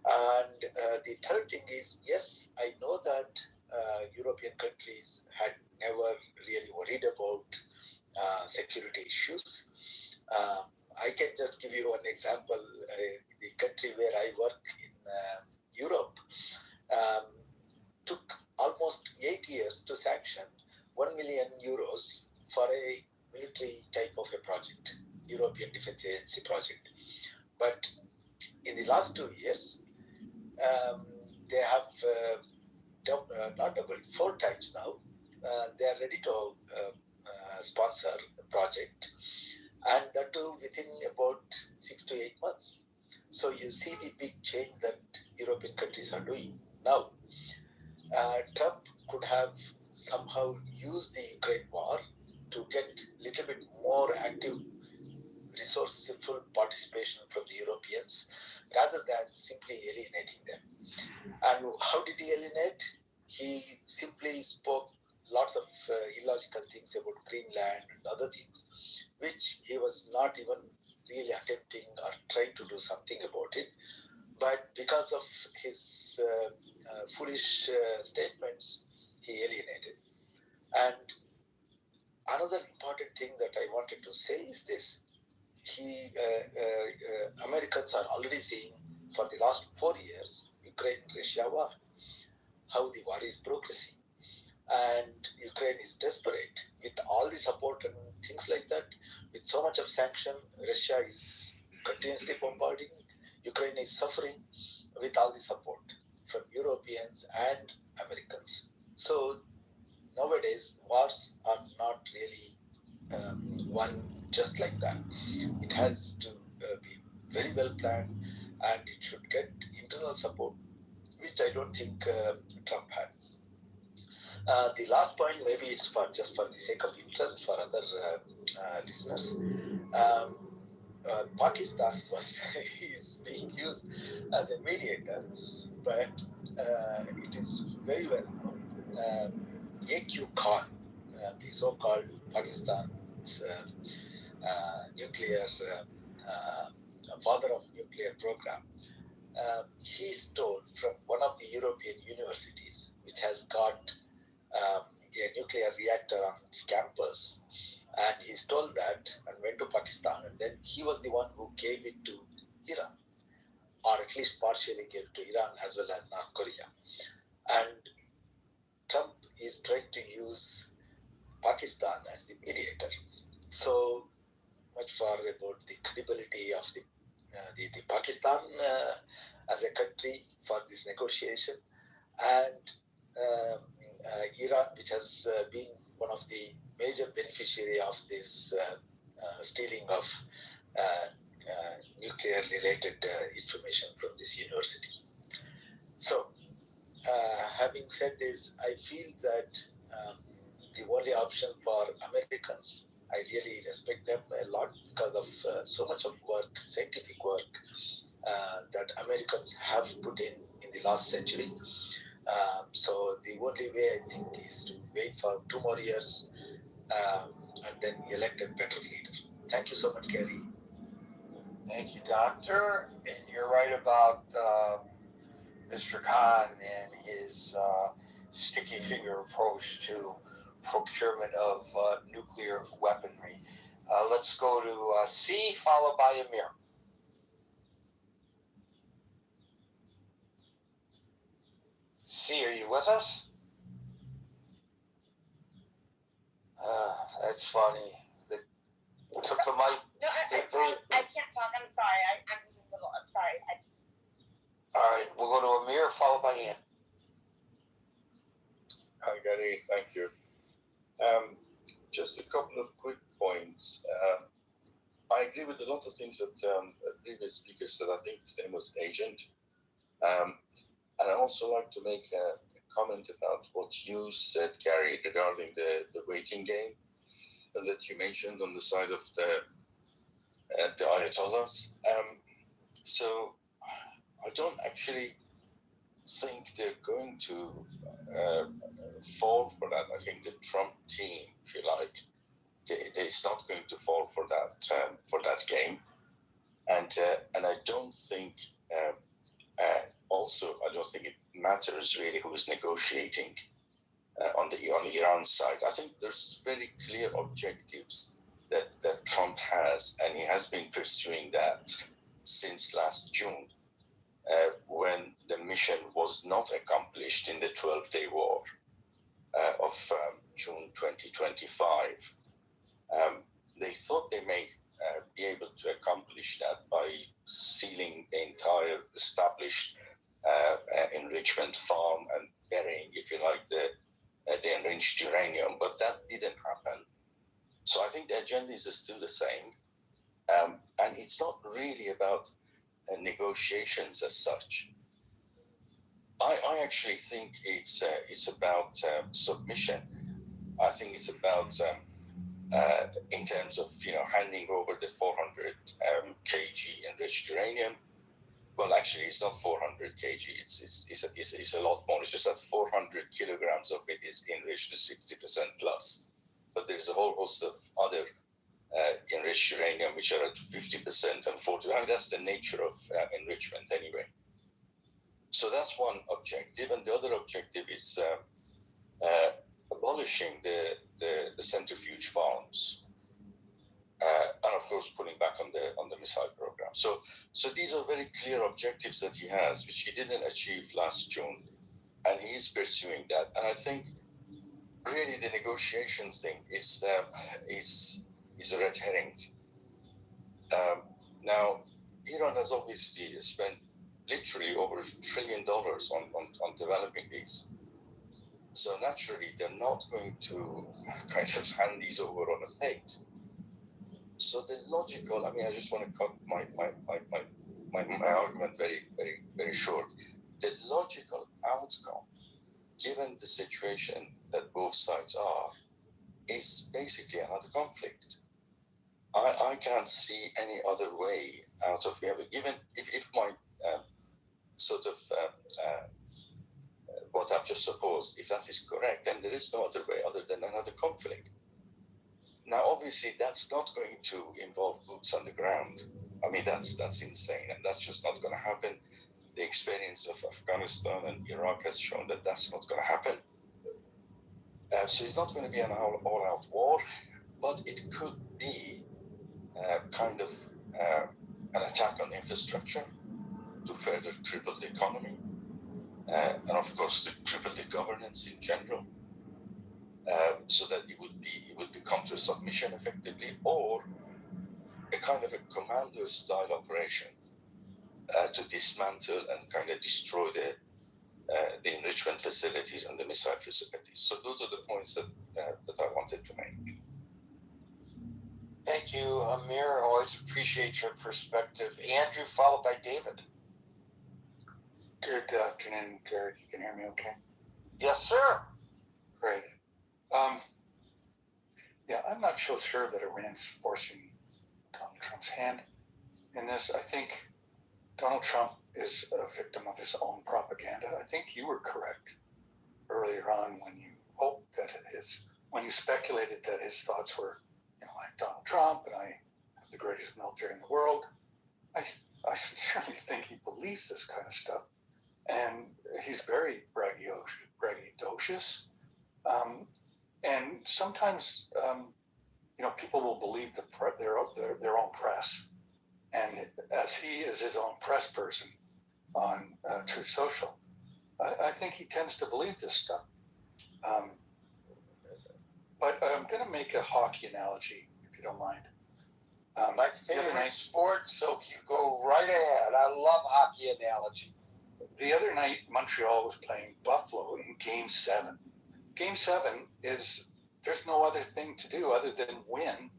And the third thing is, yes, I know that European countries had never really worried about security issues. I can just give you one example. The country where I work in Europe took almost 8 years to sanction 1 million euros for a military type of a project, European Defence Agency project. But in the last 2 years, they have not doubled, 4 times now. They are ready to sponsor a project, and that too within about 6 to 8 months. So you see the big change that European countries are doing now. Trump could have somehow used the Ukraine war to get a little bit more active, resourceful participation from the Europeans rather than simply alienating them. And how did he alienate? He simply spoke lots of illogical things about Greenland and other things, which he was not even really attempting or trying to do something about it. But because of his foolish statements, he alienated. And another important thing that I wanted to say is this. Americans are already seeing for the last 4 years Ukraine-Russia war, how the war is progressing. And Ukraine is desperate with all the support and things like that. With so much of sanction, Russia is continuously bombarding. Ukraine is suffering with all the support from Europeans and Americans. So nowadays, wars are not really won just like that. It has to be very well planned, and it should get internal support, which I don't think Trump had. The last point, maybe it's just for the sake of interest for other listeners. Pakistan is being used as a mediator, but it is very well known. A.Q. Khan, the so-called Pakistan's nuclear father of nuclear program, he stole from one of the European universities, which has got a nuclear reactor on its campus, and he stole that and went to Pakistan, and then he was the one who gave it to Iran, or at least partially gave it to Iran as well as North Korea. And Trump is trying to use Pakistan as the mediator. So much for about the credibility of the Pakistan as a country for this negotiation, and Iran, which has been one of the major beneficiary of this stealing of nuclear-related information from this university. So, having said this, I feel that the only option for Americans, I really respect them a lot because of so much of work, scientific work, that Americans have put in the last century. So the only way I think is to wait for 2 more years and then elect a better leader. Thank you so much, Gary. Thank you, Doctor. And you're right about Mr. Khan and his sticky finger approach to procurement of nuclear weaponry. Let's go to C, followed by Amir. C, are you with us? That's funny. They took the mic. No, I can't talk. I'm sorry. I'm a little. I'm sorry. All right, we'll go to Amir, followed by Ian. Hi, Gary. Thank you. Just a couple of quick points. I agree with a lot of things that previous speakers said. I think his name was Agent. And I also like to make a comment about what you said, Gary, regarding the waiting game that you mentioned on the side of the Ayatollahs. So I don't actually think they're going to fall for that. I think the Trump team, if you like, it's not going to fall for that game, and I don't think also I don't think it matters really who is negotiating on Iran side. I think there's very clear objectives that Trump has, and he has been pursuing that since last June, when the mission was not accomplished in the 12-day war of June 2025. They thought they may be able to accomplish that by sealing the entire established enrichment farm and burying, if you like, the enriched uranium, but that didn't happen. So I think the agenda is still the same, and it's not really about negotiations as such. I actually think it's about submission. I think it's about in terms of handing over the 400 kg enriched uranium. Well, actually, it's not 400 kg. It's a lot more. It's just that 400 kilograms of it is enriched to 60% plus. But there's a whole host of other enriched uranium which are at 50% and 40%. I mean, that's the nature of enrichment anyway. So that's one objective, and the other objective is abolishing the centrifuge farms, and of course pulling back on the missile program. So these are very clear objectives that he has, which he didn't achieve last June, and he is pursuing that. And I think really the negotiation thing is a red herring. Now, Iran has obviously spent literally over $1 trillion on developing these. So naturally, they're not going to kind of hand these over on a plate. So the logical, I mean, I just want to cut my argument very, very, very short. The logical outcome, given the situation that both sides are, is basically another conflict. I can't see any other way out of it. Even if my sort of what I've just supposed, if that is correct, then there is no other way other than another conflict. Now, obviously, that's not going to involve boots on the ground. I mean, that's insane, and that's just not going to happen. The experience of Afghanistan and Iraq has shown that that's not going to happen. So it's not going to be an all-out war, but it could be kind of an attack on infrastructure to further cripple the economy, and of course to cripple the governance in general, so that it would become to submission effectively, or a kind of a commando-style operation to dismantle and kind of destroy the enrichment facilities and the missile facilities. So those are the points that I wanted to make. Thank you, Amir. Always appreciate your perspective. Andrew, followed by David. Good afternoon, Garrett. You can hear me okay? Yes, sir. Great. Yeah, I'm not so sure that Iran's forcing Donald Trump's hand in this. I think Donald Trump is a victim of his own propaganda. I think you were correct earlier on when you hoped that when you speculated that his thoughts were, like Donald Trump and I have the greatest military in the world. I sincerely think he believes this kind of stuff, and he's very braggadocious atrocious. And sometimes, people will believe their own press. And as he is his own press person on Truth Social, I think he tends to believe this stuff. But I'm going to make a hockey analogy, if you don't mind. My favorite sport, so you go right ahead. I love hockey analogy. The other night, Montreal was playing Buffalo in Game 7. Game 7 is, there's no other thing to do other than win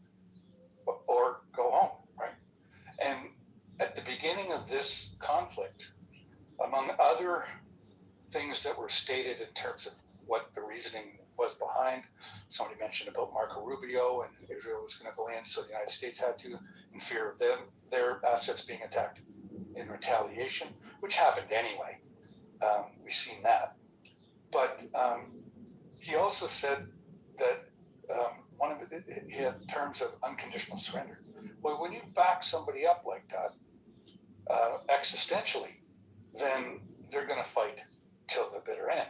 or go home, right? And at the beginning of this conflict, among other things that were stated in terms of what the reasoning was behind, somebody mentioned about Marco Rubio and Israel was going to go in, so the United States had to, in fear of their assets being attacked in retaliation, which happened anyway. We've seen that. But he also said that one of it, in terms of unconditional surrender. Well, when you back somebody up like that, existentially, then they're going to fight till the bitter end.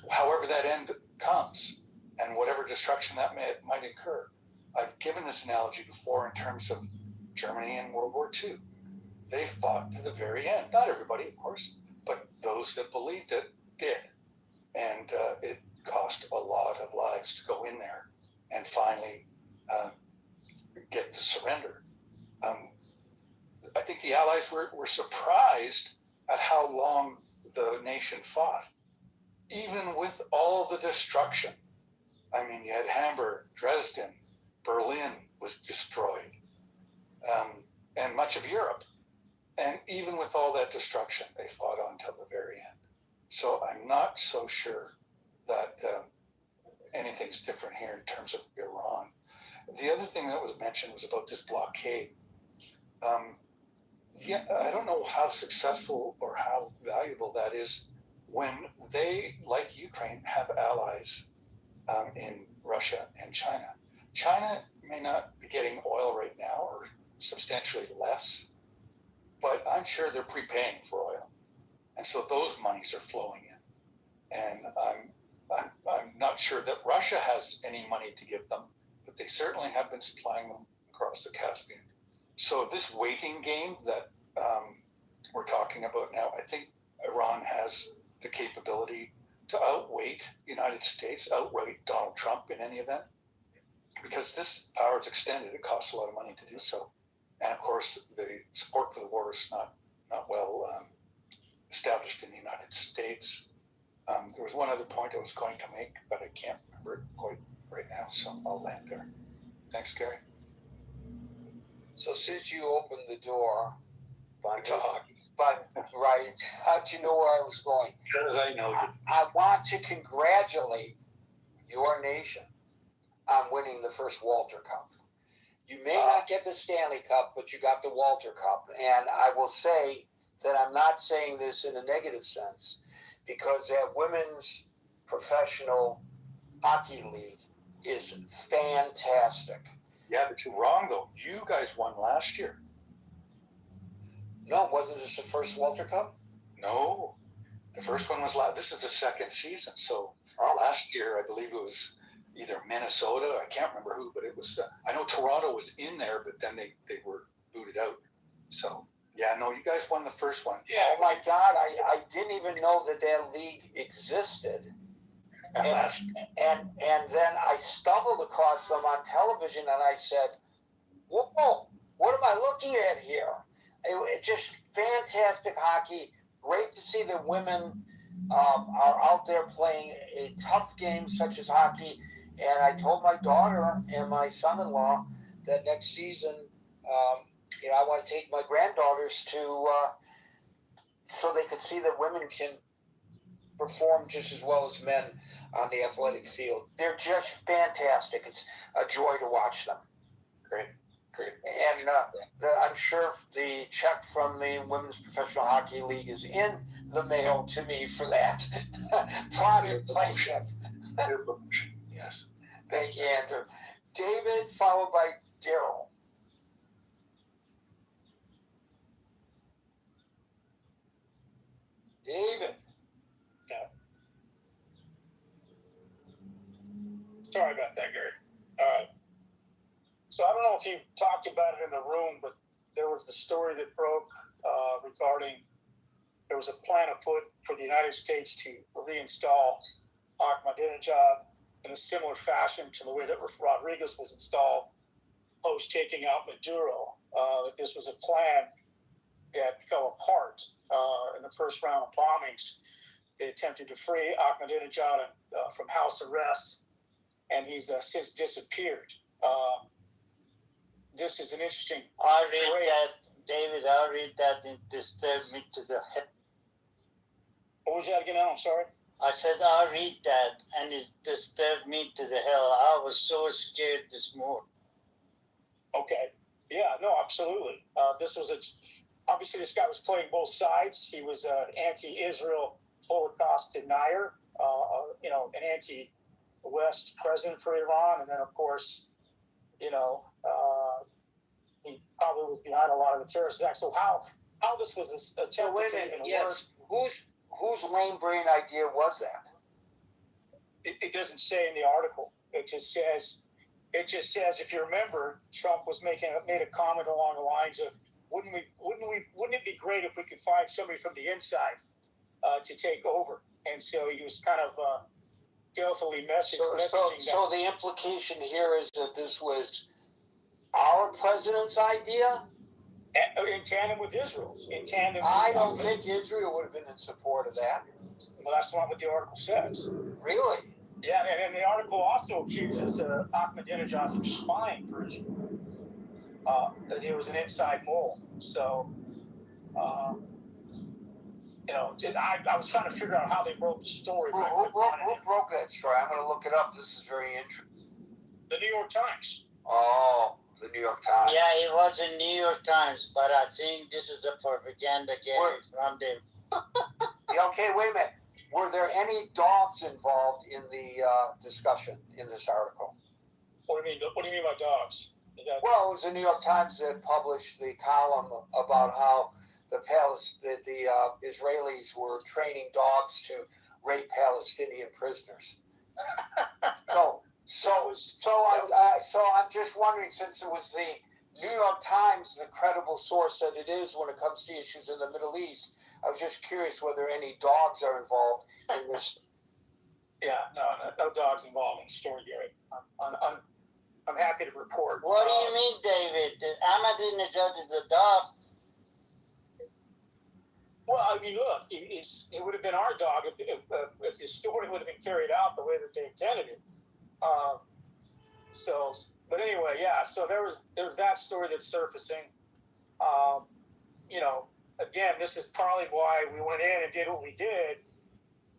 However that end comes, and whatever destruction that might incur. I've given this analogy before in terms of Germany in World War II. They fought to the very end. Not everybody, of course, but those that believed it did. And it cost a lot of lives to go in there and finally get to surrender. I think the Allies were surprised at how long the nation fought, even with all the destruction. I mean, you had Hamburg, Dresden, Berlin was destroyed, and much of Europe. And even with all that destruction, they fought on till the very end. So I'm not so sure that anything's different here in terms of Iran. The other thing that was mentioned was about this blockade. I don't know how successful or how valuable that is when they, like Ukraine, have allies in Russia and China. China may not be getting oil right now, or substantially less, but I'm sure they're prepaying for oil. And so those monies are flowing in. And I'm not sure that Russia has any money to give them, but they certainly have been supplying them across the Caspian. So this waiting game that we're talking about now, I think Iran has the capability to outweight the United States, outweigh Donald Trump in any event, because this power is extended. It costs a lot of money to do so. And of course, the support for the war is not well established in the United States. There was one other point I was going to make, but I can't remember it quite right now, so I'll land there. Thanks, Gary. So since you opened the door, talk. But right, how'd you know where I was going? Because I know you. I want to congratulate your nation on winning the first Walter Cup. You may not get the Stanley Cup, but you got the Walter Cup. And I will say that I'm not saying this in a negative sense, because that women's professional hockey league is fantastic. Yeah, but you're wrong, though. You guys won last year. No, wasn't this the first Walter Cup? No. The first one was this is the second season. So last year, I believe it was either Minnesota, I can't remember who, but it was, I know Toronto was in there, but then they were booted out. So, yeah, no, you guys won the first one. Yeah. Oh, my God, I didn't even know that league existed. And then I stumbled across them on television, and I said, whoa, what am I looking at here? It just fantastic hockey. Great to see that women are out there playing a tough game such as hockey. And I told my daughter and my son-in-law that next season, I want to take my granddaughters to so they could see that women can perform just as well as men on the athletic field. They're just fantastic. It's a joy to watch them. Great. And I'm sure the check from the Women's Professional Hockey League is in the mail to me for that product placement. Yes. Thank you, Andrew. David, followed by Daryl. David. Sorry about that, Gary. All right. So I don't know if you talked about it in the room, but there was the story that broke regarding there was a plan afoot for the United States to reinstall Ahmadinejad in a similar fashion to the way that Rodriguez was installed post taking out Maduro. That this was a plan that fell apart in the first round of bombings. They attempted to free Ahmadinejad from house arrest, and he's since disappeared. This is an interesting. I read that, David. I read that it disturbed me to the head. What was that again? I'm sorry. I said I read that, and it disturbed me to the hell. I was so scared this morning. Okay. Yeah. No. Absolutely. This was obviously this guy was playing both sides. He was an anti-Israel Holocaust denier. An anti-West president for Iran, and then of course, he probably was behind a lot of the terrorist attacks. So how this was attempted to even work? Whose lame brain idea was that? It doesn't say in the article. It just says if you remember, Trump was made a comment along the lines of wouldn't it be great if we could find somebody from the inside to take over? And so he was kind of stealthily messaging that. So the implication here is that this was our president's idea? In tandem with Israel's. I don't think Israel would have been in support of that. Well, that's not what the article says. Really? Yeah, and the article also accuses Ahmadinejad for spying for Israel. That he was an inside mole. So, I was trying to figure out how they broke the story. Who broke that story? I'm going to look it up. This is very interesting. The New York Times. Oh, the New York Times. Yeah, it was in New York Times, but I think this is a propaganda getting from them. Yeah, okay, wait a minute. Were there any dogs involved in the discussion in this article? What do you mean by dogs? Well, it was the New York Times that published the column about how the Israelis were training dogs to rape Palestinian prisoners. So I'm just wondering, since it was the New York Times, the credible source that it is when it comes to issues in the Middle East, I was just curious whether any dogs are involved in this. Yeah, no dogs involved in the story, Gary. I'm happy to report. What do you mean, David? Ahmadinejad is a dog. Well, I mean, look, it would have been our dog if the story would have been carried out the way that they intended it. But anyway, yeah. So there was that story that's surfacing. Again, this is probably why we went in and did what we did.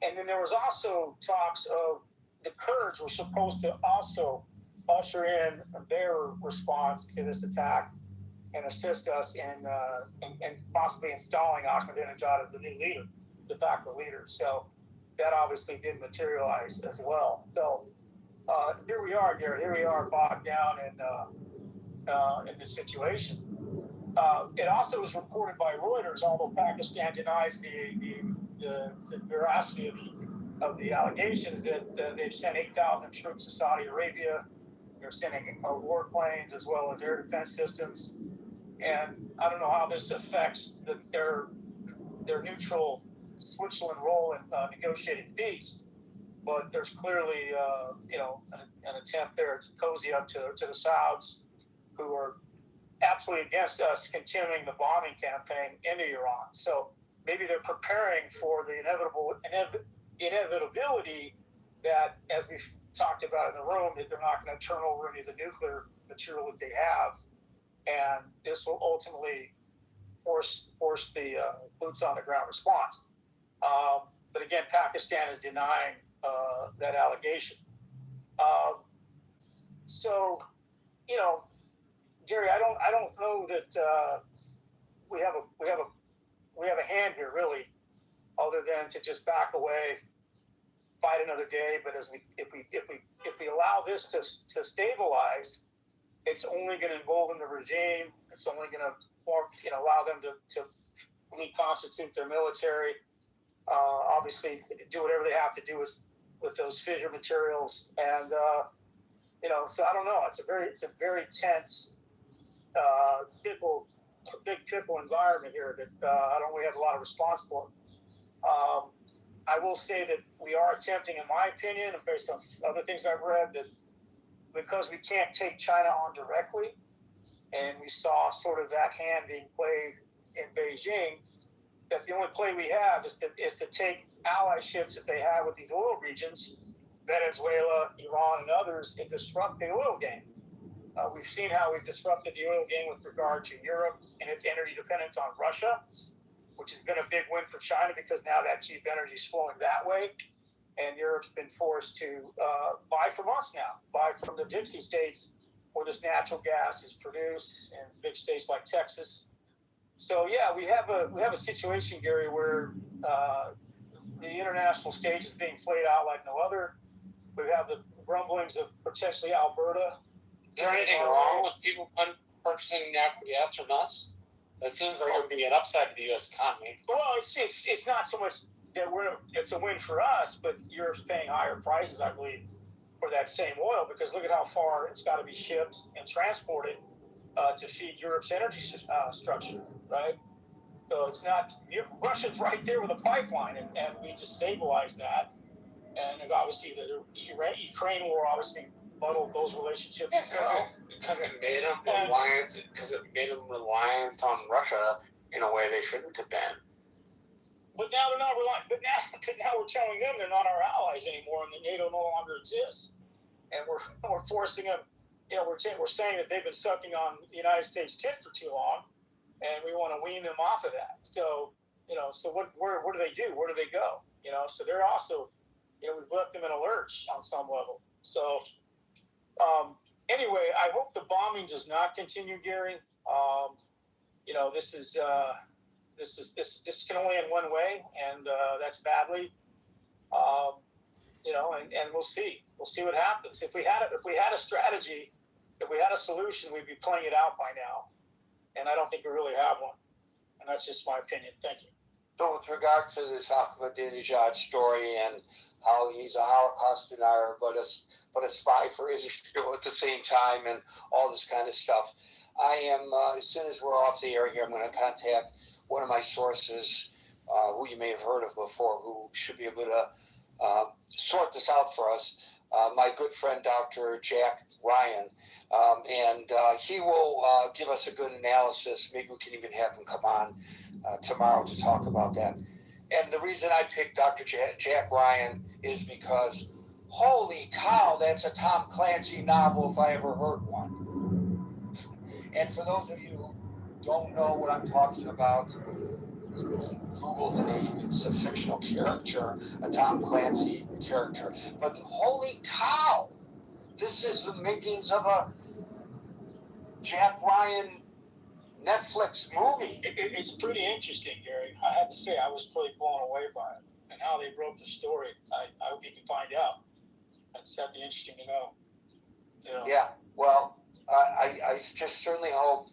And then there was also talks of the Kurds were supposed to also usher in their response to this attack and assist us in possibly installing Ahmadinejad as the new leader, de facto leader. So that obviously didn't materialize as well. So here we are, Gary. Here we are bogged down in this situation. It also was reported by Reuters, although Pakistan denies the veracity of the allegations, that they've sent 8,000 troops to Saudi Arabia. They're sending warplanes as well as air defense systems. And I don't know how this affects their neutral Switzerland role in negotiating peace, but there's clearly an attempt there to cozy up to the Sauds, who are absolutely against us continuing the bombing campaign into Iran. So maybe they're preparing for the inevitability that, as we've talked about in the room, that they're not going to turn over any of the nuclear material that they have, and this will ultimately force the boots on the ground response. But again, Pakistan is denying that allegation. Gary, I don't know that we have a hand here really, other than to just back away, fight another day. But if we allow this to stabilize, it's only going to embolden the regime. It's only going to allow them to reconstitute their military. Obviously, to do whatever they have to do with those fissure materials, and So I don't know. It's a very tense, big pickle environment here that I don't really have a lot of response for. I will say that we are attempting, in my opinion, and based on other things I've read, that because we can't take China on directly, and we saw sort of that hand being played in Beijing, that the only play we have is to take allyships that they have with these oil regions, Venezuela, Iran, and others, and disrupt the oil game. We've seen how we've disrupted the oil game with regard to Europe and its energy dependence on Russia, which has been a big win for China because now that cheap energy is flowing that way. And Europe's been forced to buy from us now, buy from the Dixie states where this natural gas is produced, in big states like Texas. So yeah, we have a situation, Gary, where the international stage is being played out like no other. We have the rumblings of potentially Alberta. Is there anything wrong with people purchasing natural gas from us? That seems like it would be an upside to the U.S. economy. Well, it's not so much that it's a win for us, but Europe's paying higher prices, I believe, for that same oil, because look at how far it's got to be shipped and transported to feed Europe's energy structure, right? So it's not, Russia's right there with a pipeline, and we destabilized that. And obviously the Ukraine war obviously muddled those relationships as well. Because it made them reliant on Russia in a way they shouldn't have been. But now they're not reliant. But now we're telling them they're not our allies anymore, and that NATO no longer exists. And we're forcing them. We're saying that they've been sucking on the United States tit for too long, and we want to wean them off of that. So so where do they do? Where do they go? So they're also, we've left them in a lurch on some level. So anyway, I hope the bombing does not continue, Gary. This can only end one way, and that's badly. And we'll see. We'll see what happens. If we had a strategy, if we had a solution, we'd be playing it out by now. And I don't think we really have one. And that's just my opinion. Thank you. So with regard to this Ahmadinejad story and how he's a Holocaust denier, but a spy for Israel at the same time, and all this kind of stuff, I am, as soon as we're off the air here, I'm going to contact one of my sources, who you may have heard of before, who should be able to sort this out for us. My good friend, Dr. Jack Ryan, and he will give us a good analysis. Maybe we can even have him come on tomorrow to talk about that. And the reason I picked Dr. Jack Ryan is because, holy cow, that's a Tom Clancy novel if I ever heard one. And for those of you who don't know what I'm talking about, Google the name. It's a fictional character, a Tom Clancy character. But holy cow, this is the makings of a Jack Ryan Netflix movie. It's pretty interesting, Gary. I have to say, I was pretty blown away by it and how they broke the story. I hope you can find out. That'd be interesting to know. Yeah, well, I just certainly hope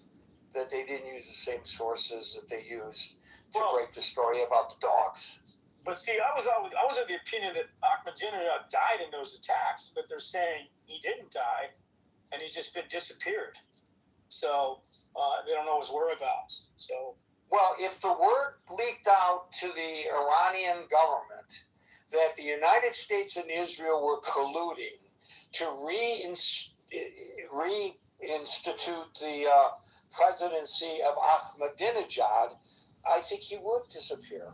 that they didn't use the same sources that they used to break the story about the dogs. But see, I was of the opinion that Ahmadinejad died in those attacks, but they're saying he didn't die, and he's just been disappeared. So they don't know his whereabouts. So, well, if the word leaked out to the Iranian government that the United States and Israel were colluding to reinstitute the presidency of Ahmadinejad, I think he would disappear.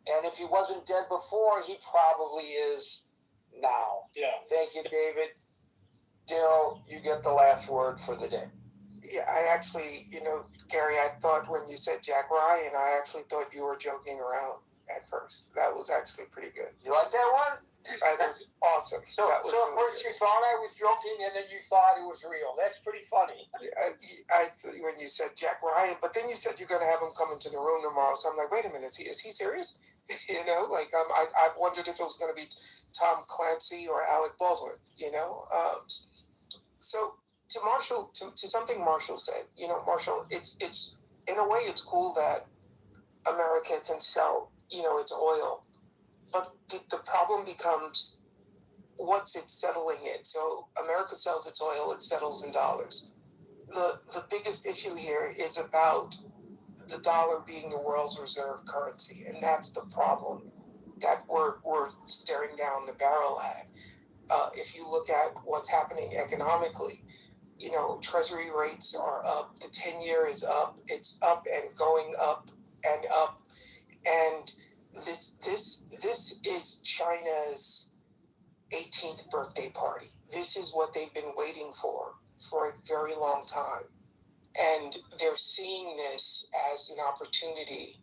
And if he wasn't dead before, he probably is now. Yeah. Thank you, David. Daryl, you get the last word for the day. Yeah, I actually, Gary, I thought when you said Jack Ryan, I actually thought you were joking around at first. That was actually pretty good. You like that one? That was awesome. So at first you thought I was joking, and then you thought it was real. That's pretty funny. I when you said Jack Ryan, but then you said you're going to have him come into the room tomorrow. So I'm like, wait a minute, is he serious? I wondered if it was going to be Tom Clancy or Alec Baldwin. So to Marshall, to something Marshall said, Marshall, it's in a way it's cool that America can sell, its oil. But the problem becomes what's it settling in? So America sells its oil, it settles in dollars. The biggest issue here is about the dollar being the world's reserve currency, and that's the problem that we're staring down the barrel at. If you look at what's happening economically, you know, treasury rates are up, the 10-year is up, it's up and going up and up, and this is China's 18th birthday party. This is what they've been waiting for a very long time. And they're seeing this as an opportunity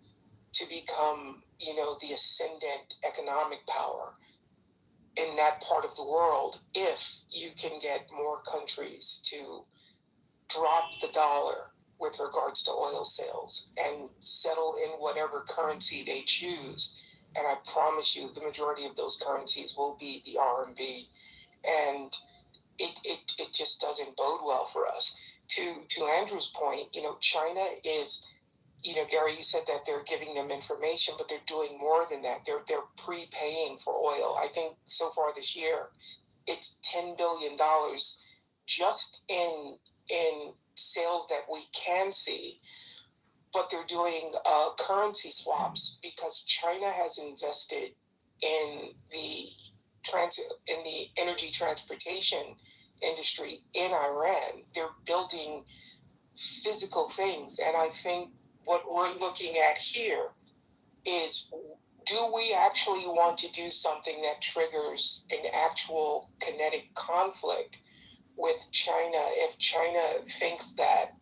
to become, you know, the ascendant economic power in that part of the world if you can get more countries to drop the dollar with regards to oil sales and settle in whatever currency they choose. And I promise you the majority of those currencies will be the RMB. And it just doesn't bode well for us. To Andrew's point, you know, China is, you know, Gary, you said that they're giving them information, but they're doing more than that. They're prepaying for oil. I think so far this year, it's $10 billion just in sales that we can see. But they're doing currency swaps because China has invested in the energy transportation industry in Iran. They're building physical things, and I think what we're looking at here is, do we actually want to do something that triggers an actual kinetic conflict with China if China thinks that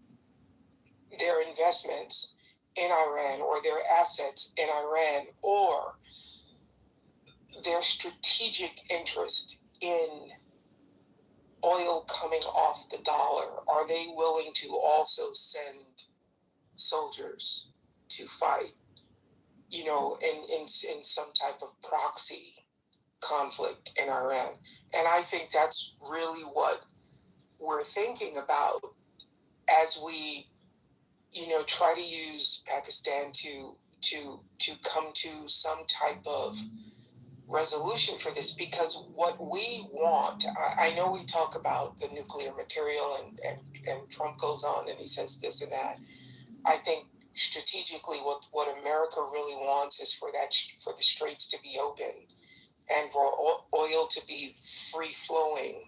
their investments in Iran or their assets in Iran or their strategic interest in oil coming off the dollar, are they willing to also send soldiers to fight, you know, in some type of proxy conflict in Iran? And I think that's really what we're thinking about as we, you know, try to use Pakistan to come to some type of resolution for this, because what we want, I know we talk about the nuclear material and Trump goes on and he says this and that. I think strategically what America really wants is for the straits to be open and for oil to be free flowing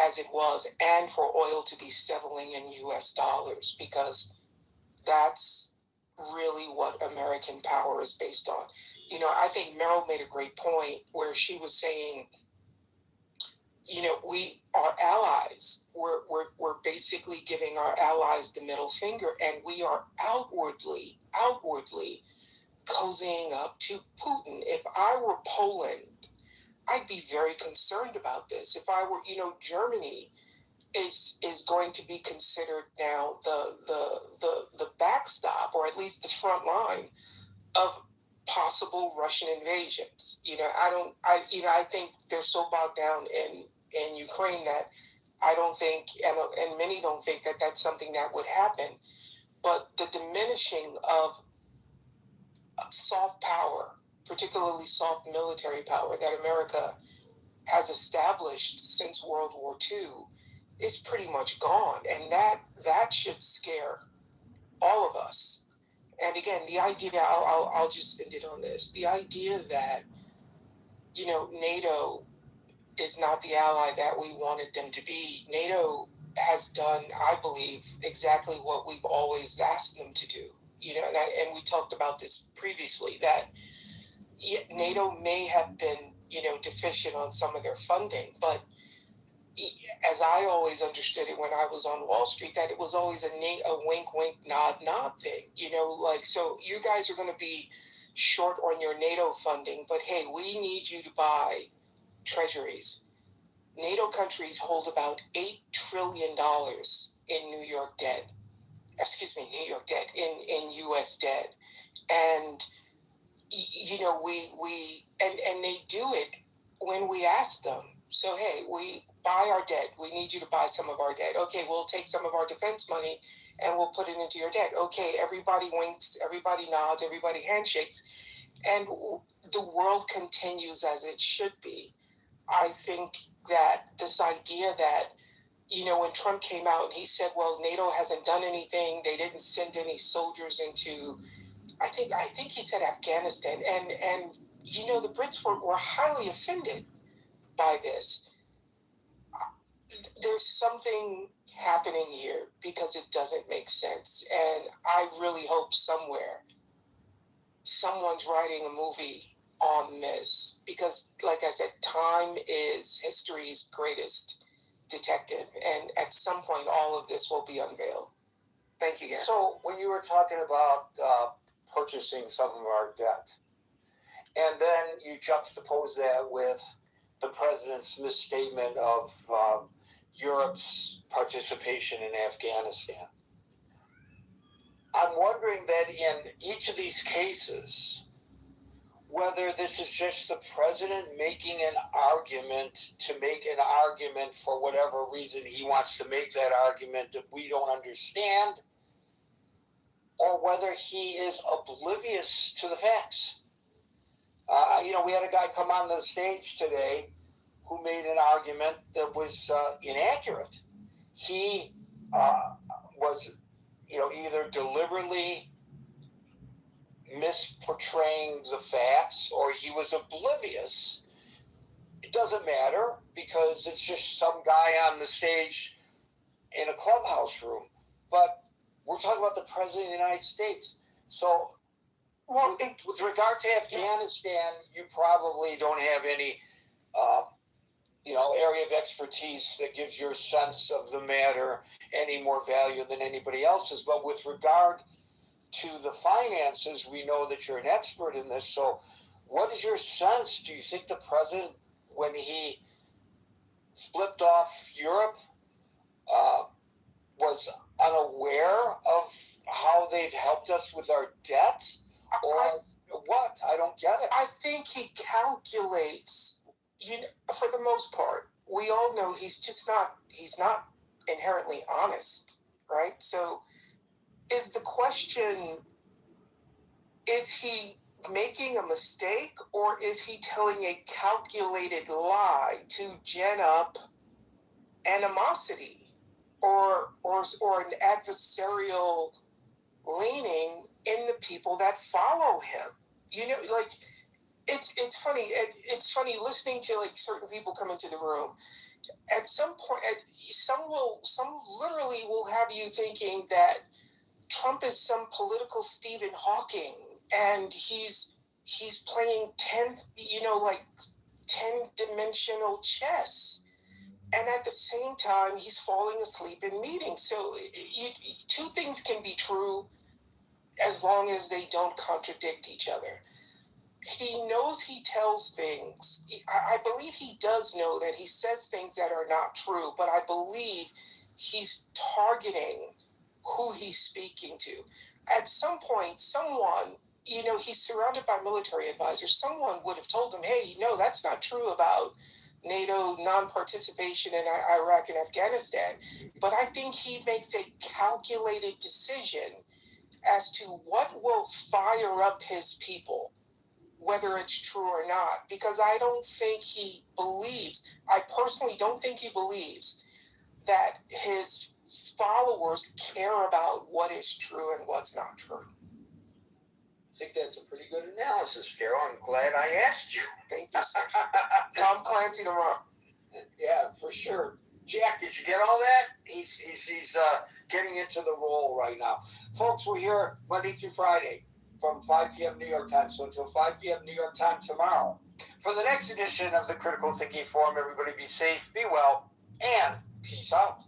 as it was, and for oil to be settling in US dollars, because that's really what American power is based on. You know, I think Meryl made a great point where she was saying, you know, we are allies. We're basically giving our allies the middle finger, and we are outwardly cozying up to Putin. If I were Poland, I'd be very concerned about this. If I were, you know, Germany is going to be considered now the backstop, or at least the front line of possible Russian invasions. You know, I think they're so bogged down in Ukraine that I don't think, and many don't think that that's something that would happen. But the diminishing of soft power, particularly soft military power that America has established since World War II, is pretty much gone, and that should scare all of us. And again, the idea, I'll just end it on this: the idea that, you know, NATO is not the ally that we wanted them to be. NATO has done, I believe, exactly what we've always asked them to do. You know, and we talked about this previously, that NATO may have been, you know, deficient on some of their funding, but as I always understood it when I was on Wall Street, that it was always a wink, wink, nod, nod thing. You know, like, so you guys are going to be short on your NATO funding, but hey, we need you to buy treasuries. NATO countries hold about $8 trillion in New York debt, in U.S. debt. And, you know, we they do it when we ask them. So, hey, we buy our debt. We need you to buy some of our debt. Okay, we'll take some of our defense money and we'll put it into your debt. Okay, everybody winks, everybody nods, everybody handshakes. And the world continues as it should be. I think that this idea that, when Trump came out and he said, well, NATO hasn't done anything, they didn't send any soldiers into, I think he said Afghanistan, and the Brits were highly offended by this. There's something happening here because it doesn't make sense, and I really hope somewhere someone's writing a movie on this, because like I said, time is history's greatest detective, and at some point all of this will be unveiled. Thank you, Gary. So when you were talking about purchasing some of our debt, and then you juxtapose that with the president's misstatement of Europe's participation in Afghanistan, I'm wondering that in each of these cases, whether this is just the president making an argument to make an argument for whatever reason he wants to make that argument that we don't understand, or whether he is oblivious to the facts. We had a guy come on the stage today who made an argument that was inaccurate. He was, either deliberately misportraying the facts or he was oblivious. It doesn't matter because it's just some guy on the stage in a clubhouse room. But we're talking about the President of the United States. So with regard to Afghanistan, you probably don't have any area of expertise that gives your sense of the matter any more value than anybody else's. But with regard to the finances, we know that you're an expert in this. So what is your sense? Do you think the president, when he flipped off Europe, was unaware of how they've helped us with our debt? Or what? I don't get it. I think he calculates, for the most part. We all know he's not inherently honest, right? So is the question, is he making a mistake, or is he telling a calculated lie to gin up animosity or an adversarial leaning in the people that follow him? It's funny. It's funny listening to certain people come into the room. At some point, some literally will have you thinking that Trump is some political Stephen Hawking, and he's playing 10-dimensional chess, and at the same time he's falling asleep in meetings. So two things can be true as long as they don't contradict each other. He knows he tells things. I believe he does know that he says things that are not true, but I believe he's targeting who he's speaking to. At some point, someone, he's surrounded by military advisors. Someone would have told him, hey, no, that's not true about NATO non-participation in Iraq and Afghanistan. But I think he makes a calculated decision as to what will fire up his people, whether it's true or not, because I personally don't think he believes that his followers care about what is true and what's not true. I think that's a pretty good analysis, Carol. I'm glad I asked you. Thank you, sir. Tom Clancy tomorrow. Yeah, for sure. Jack, did you get all that? He's getting into the role right now. Folks, we're here Monday through Friday from 5 p.m. New York time, so until 5 p.m. New York time tomorrow. For the next edition of the Critical Thinking Forum, everybody be safe, be well, and peace out.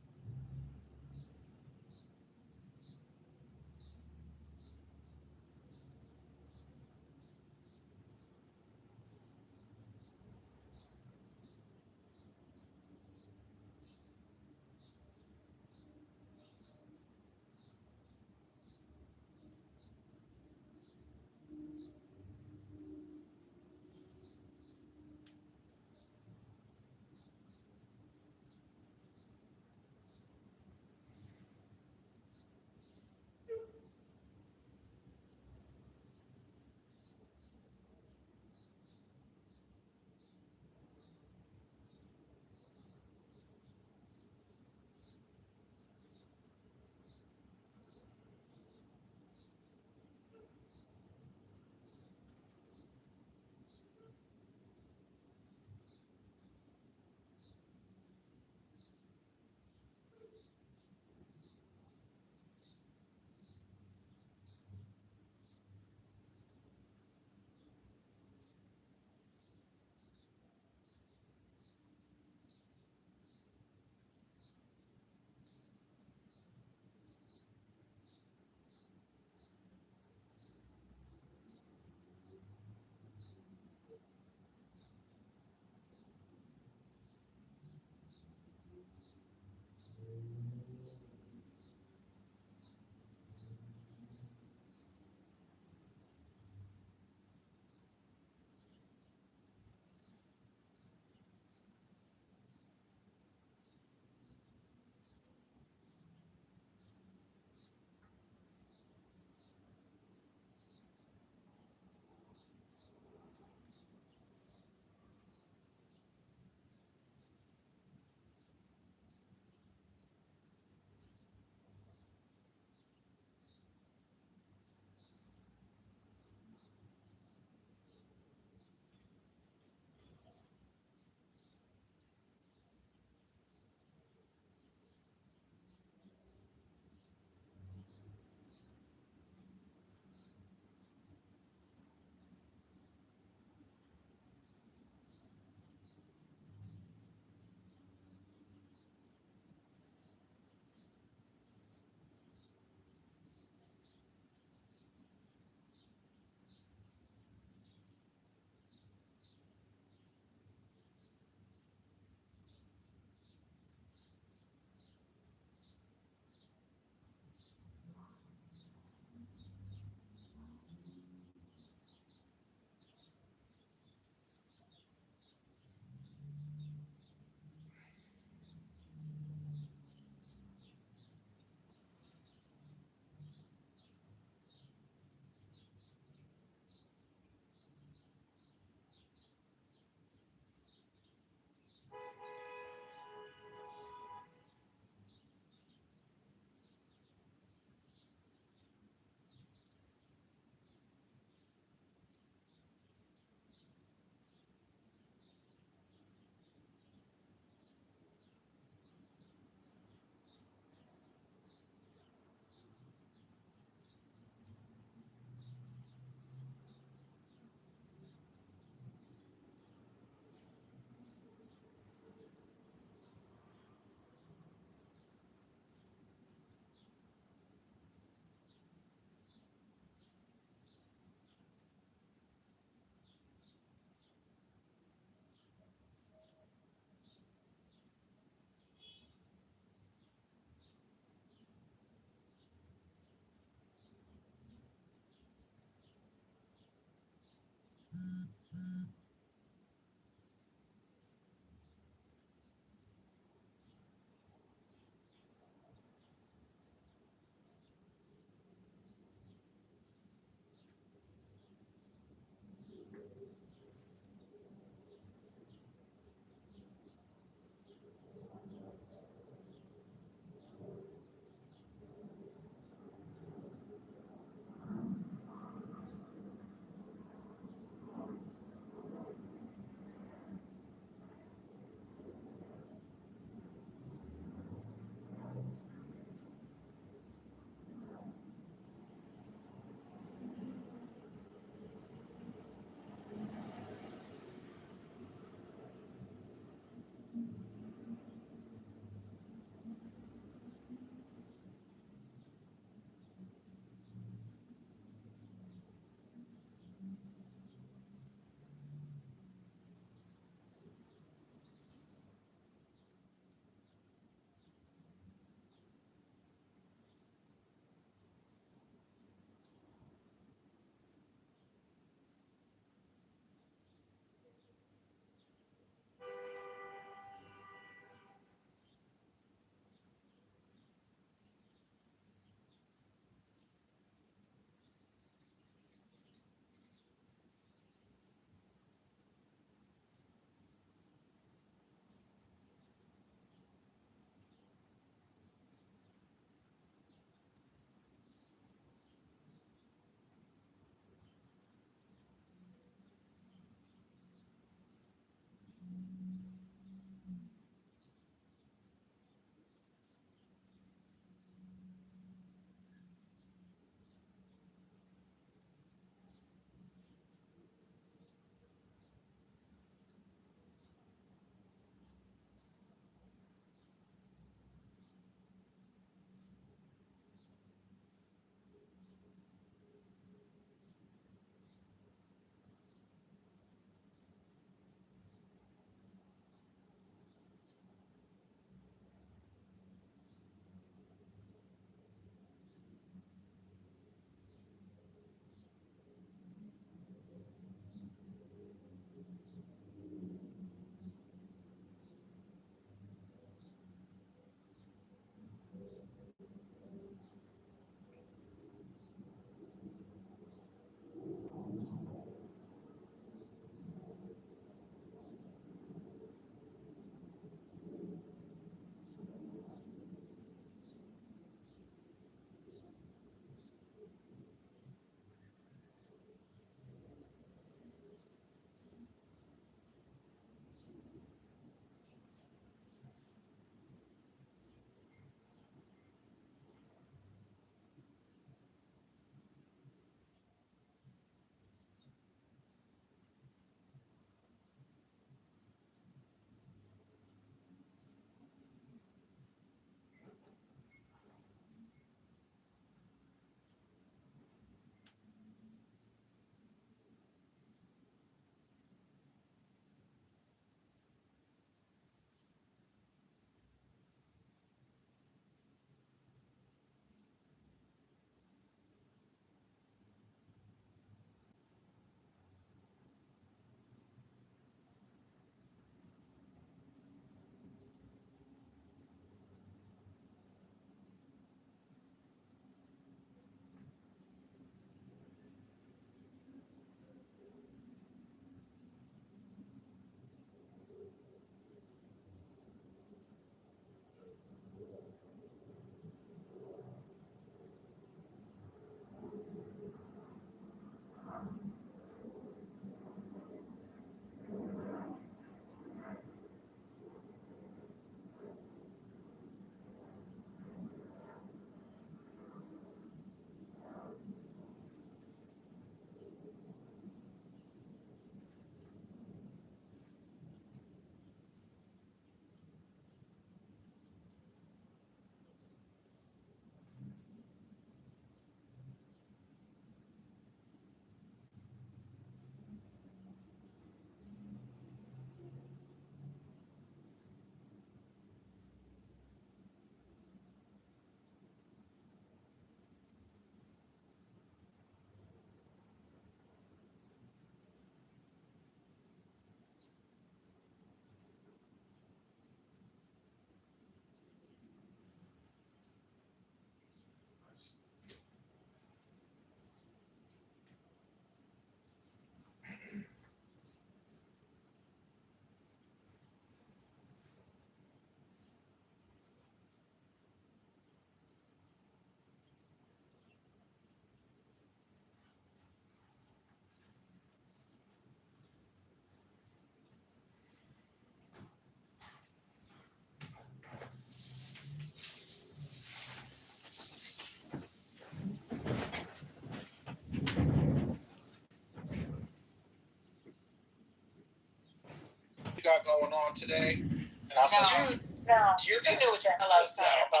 Got going on today, and I No, you knew what the hell I was talking about.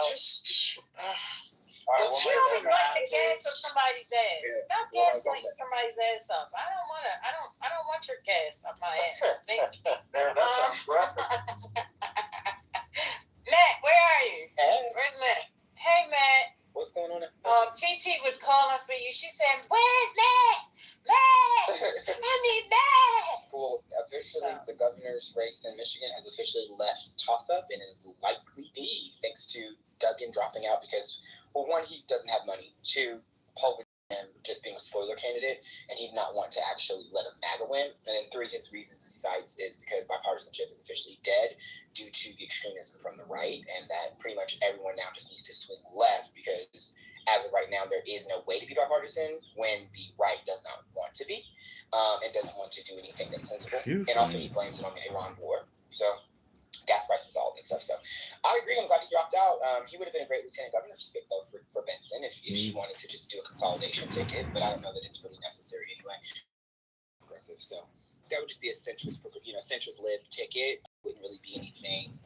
You always like to gas up somebody's ass. Yeah. Stop gaslighting somebody's ass up. I don't want your gas up my ass. That sounds graphic. Matt, where are you? Hey. Where's Matt? Hey, Matt. What's going on? TT was calling for you. She said, "Where's Matt? Matt, I need Matt." Well, officially, the governor's race in Michigan has officially left toss-up and is likely D, thanks to Duggan dropping out because, well, one, he doesn't have money. Two, Paul just being a spoiler candidate, and he did not want to actually let a MAGA win. And then three, his reasons he cites is because bipartisanship is officially dead due to the extremism from the right, and that pretty much everyone now just needs to swing left because as of right now, there is no way to be bipartisan when the right does not want to be and doesn't want to do anything that's sensible. And also he blames it on the Iran war. So gas prices, all this stuff. So I agree. I'm glad he dropped out. He would have been a great lieutenant governor's pick, though, for Benson if she wanted to just do a consolidation ticket. But I don't know that it's really necessary anyway. Aggressive. So that would just be a centrist lib ticket. Wouldn't really be anything.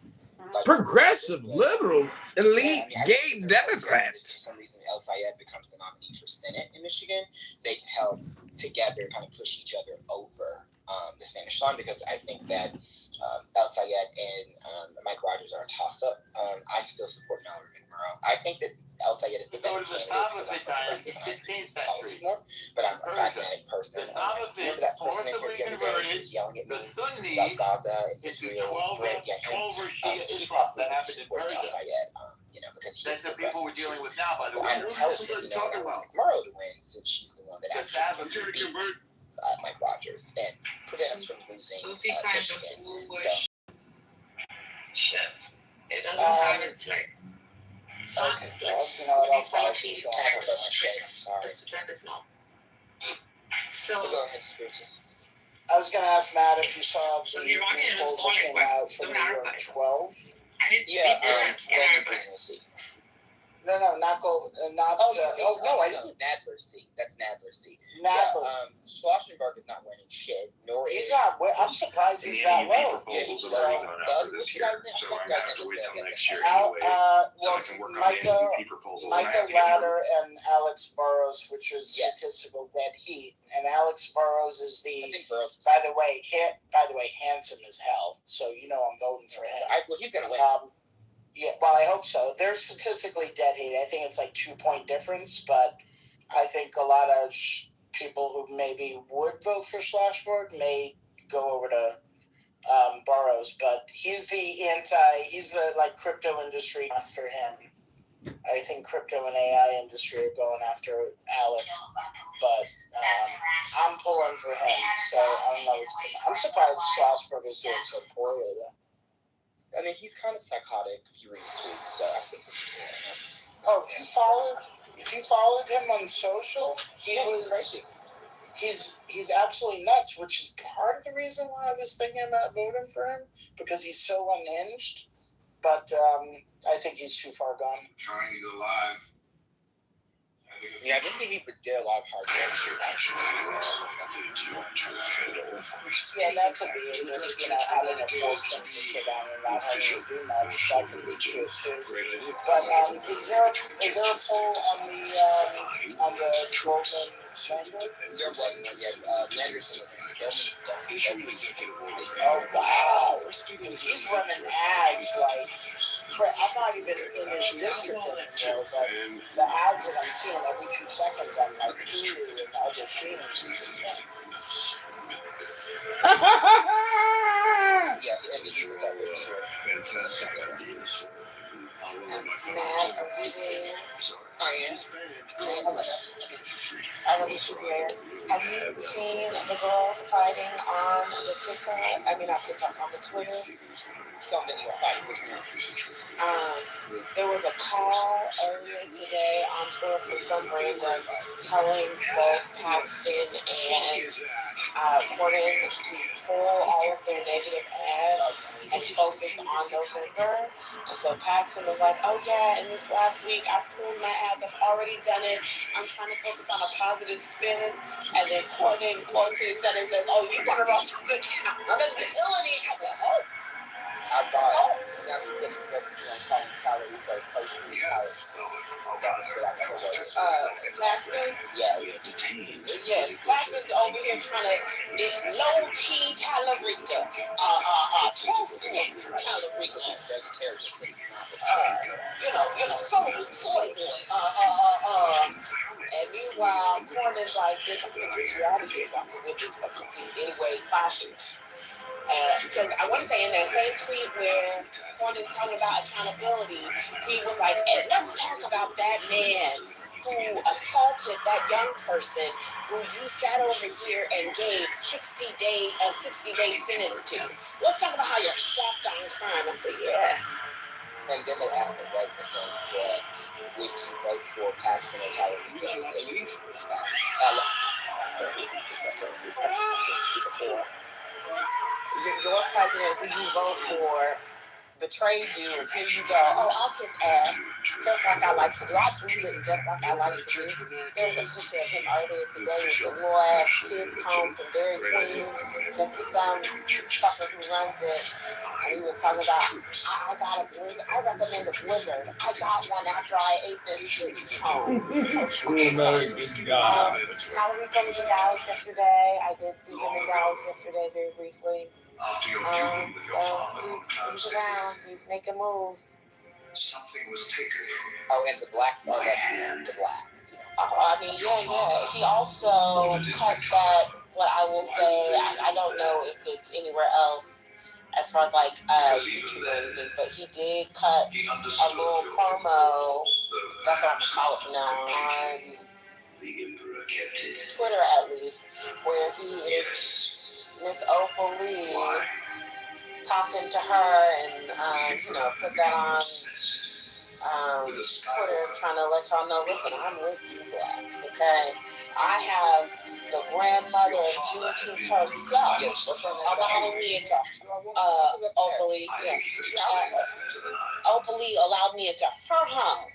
Like Progressive, liberal, elite, gay Democrats. For some reason, El Sayed becomes the nominee for Senate in Michigan. They can help together kind of push each other over the Spanish line because I think that El Sayed and Mike Rogers are a toss-up. I still support Mallory Monroe. I think that El Sayed is the better candidate more, but I'm a pragmatic person. Remember that person in here the other day who was yelling at me about Gaza, Israel, Brit, he probably would support El Sayed, because he's That's the people we're dealing with now, by the way. I'm intelligent, I want Mayoral to win since she's the one that actually can beat Mike Rogers and prevent us from losing Michigan. So. Shit. It doesn't have its like. Okay. So go ahead, Spiritus. I was going to ask Matt if you saw the new polls that came out from New York 12. Yeah, Golden Presidency. No, not gold. Not. No, I didn't. Nadler's seat. That's Nadler's seat. Nadler. Yeah, Schlossenberg is not winning shit. Nor He's is. not. I'm surprised he's that low. Yeah, he's so. The other guy's name. I forgot the guy's name. Micah Ladder and Alex Burrows, which is statistical red heat, and Alex Burrows is the. By the way, handsome as hell. So I'm voting for him. Well, he's gonna win. Yeah, well, I hope so. They're statistically dead heat. I think it's like 2-point difference, but I think a lot of people who maybe would vote for Schlosberg may go over to Burrows, but he's the crypto industry after him. I think crypto and AI industry are going after Alec, but I'm pulling for him, so I don't know what's going on. I'm surprised Schlosberg is doing so poorly, though. I mean, he's kind of psychotic. He reads tweets, so I think. If you followed him on social, he's crazy. He's absolutely nuts, which is part of the reason why I was thinking about voting for him, because he's so unhinged. But I think he's too far gone. Trying to go live. Yeah, I didn't think he did a lot of hard work. Yeah, that could be it. Just, having a force to sit down and not having to do much. That could lead to it, too. But is there a poll on the Golden Mandarin? There wasn't yet. Manderson. Oh, wow. Because he's running ads like... I'm not even in his district anymore, but the ads that I'm seeing every 2 seconds on my Hulu and other streamers. Yeah, and you look at it here. Fantastic ideas. Matt, are you there? I am. I don't need you there. Have you seen the girls fighting on the TikTok? I mean, not TikTok, on the Twitter. Something you're fighting. There was a call earlier today on Twitter from some random telling both Paxton and Gordon to pull all of their negative ads and focus on November. And so Paxton was like, oh yeah, and this last week I pulled my ads, I've already done it. I'm trying to focus on a positive spin. And then Gordon quotes it and says, oh, you want to run the accountability. I'm like, oh. I thought now he's getting focused on calling calories or protein calories. Paxton? Yes. Paxton's over here trying to get low-key calorica. Calorica. Vegetarian. Soy boy. And meanwhile, Gordon's like, bitch, I'm gonna get you out of here. I'm gonna get this fucking thing anyway, possible. Because I want to say in that same tweet where Gordon's talking about accountability, he was like, hey, let's talk about that man who assaulted that young person who you sat over here and gave 60-day sentence to. Let's talk about how you're soft on crime. I said, yeah. And then they asked him, right, would you vote for Paxton or Tyler? He said, he's such a stupid boy. Your president who you vote for betrayed you, and here you go, oh, I'll kick ass, just like I like to do. I do it just like I like to do. There was a picture of him earlier today with the little ass kids come from Dairy Queen, just for some fucker who runs it. And he was talking about, I got a blizzard, I recommend a blizzard. I got one after I ate this shit home. Calorica was in Dallas yesterday. I did see him in Dallas yesterday very briefly. After your duel with your father on Cloud He's around. He's making moves. something was taken from you. Oh, and the blacks are the blacks. I mean, yeah. He also cut that, what I will say, I don't know if it's anywhere else as far as like YouTube or anything, but he did cut a little promo. That's what I'm gonna call it from now on Twitter, at least, where he is Miss Opal Lee talking to her and put that on Twitter, trying to let y'all know, listen, I'm with you blacks, okay? I have the grandmother of Juneteenth herself allowing me into Opal Lee. Opal Lee allowed me into her home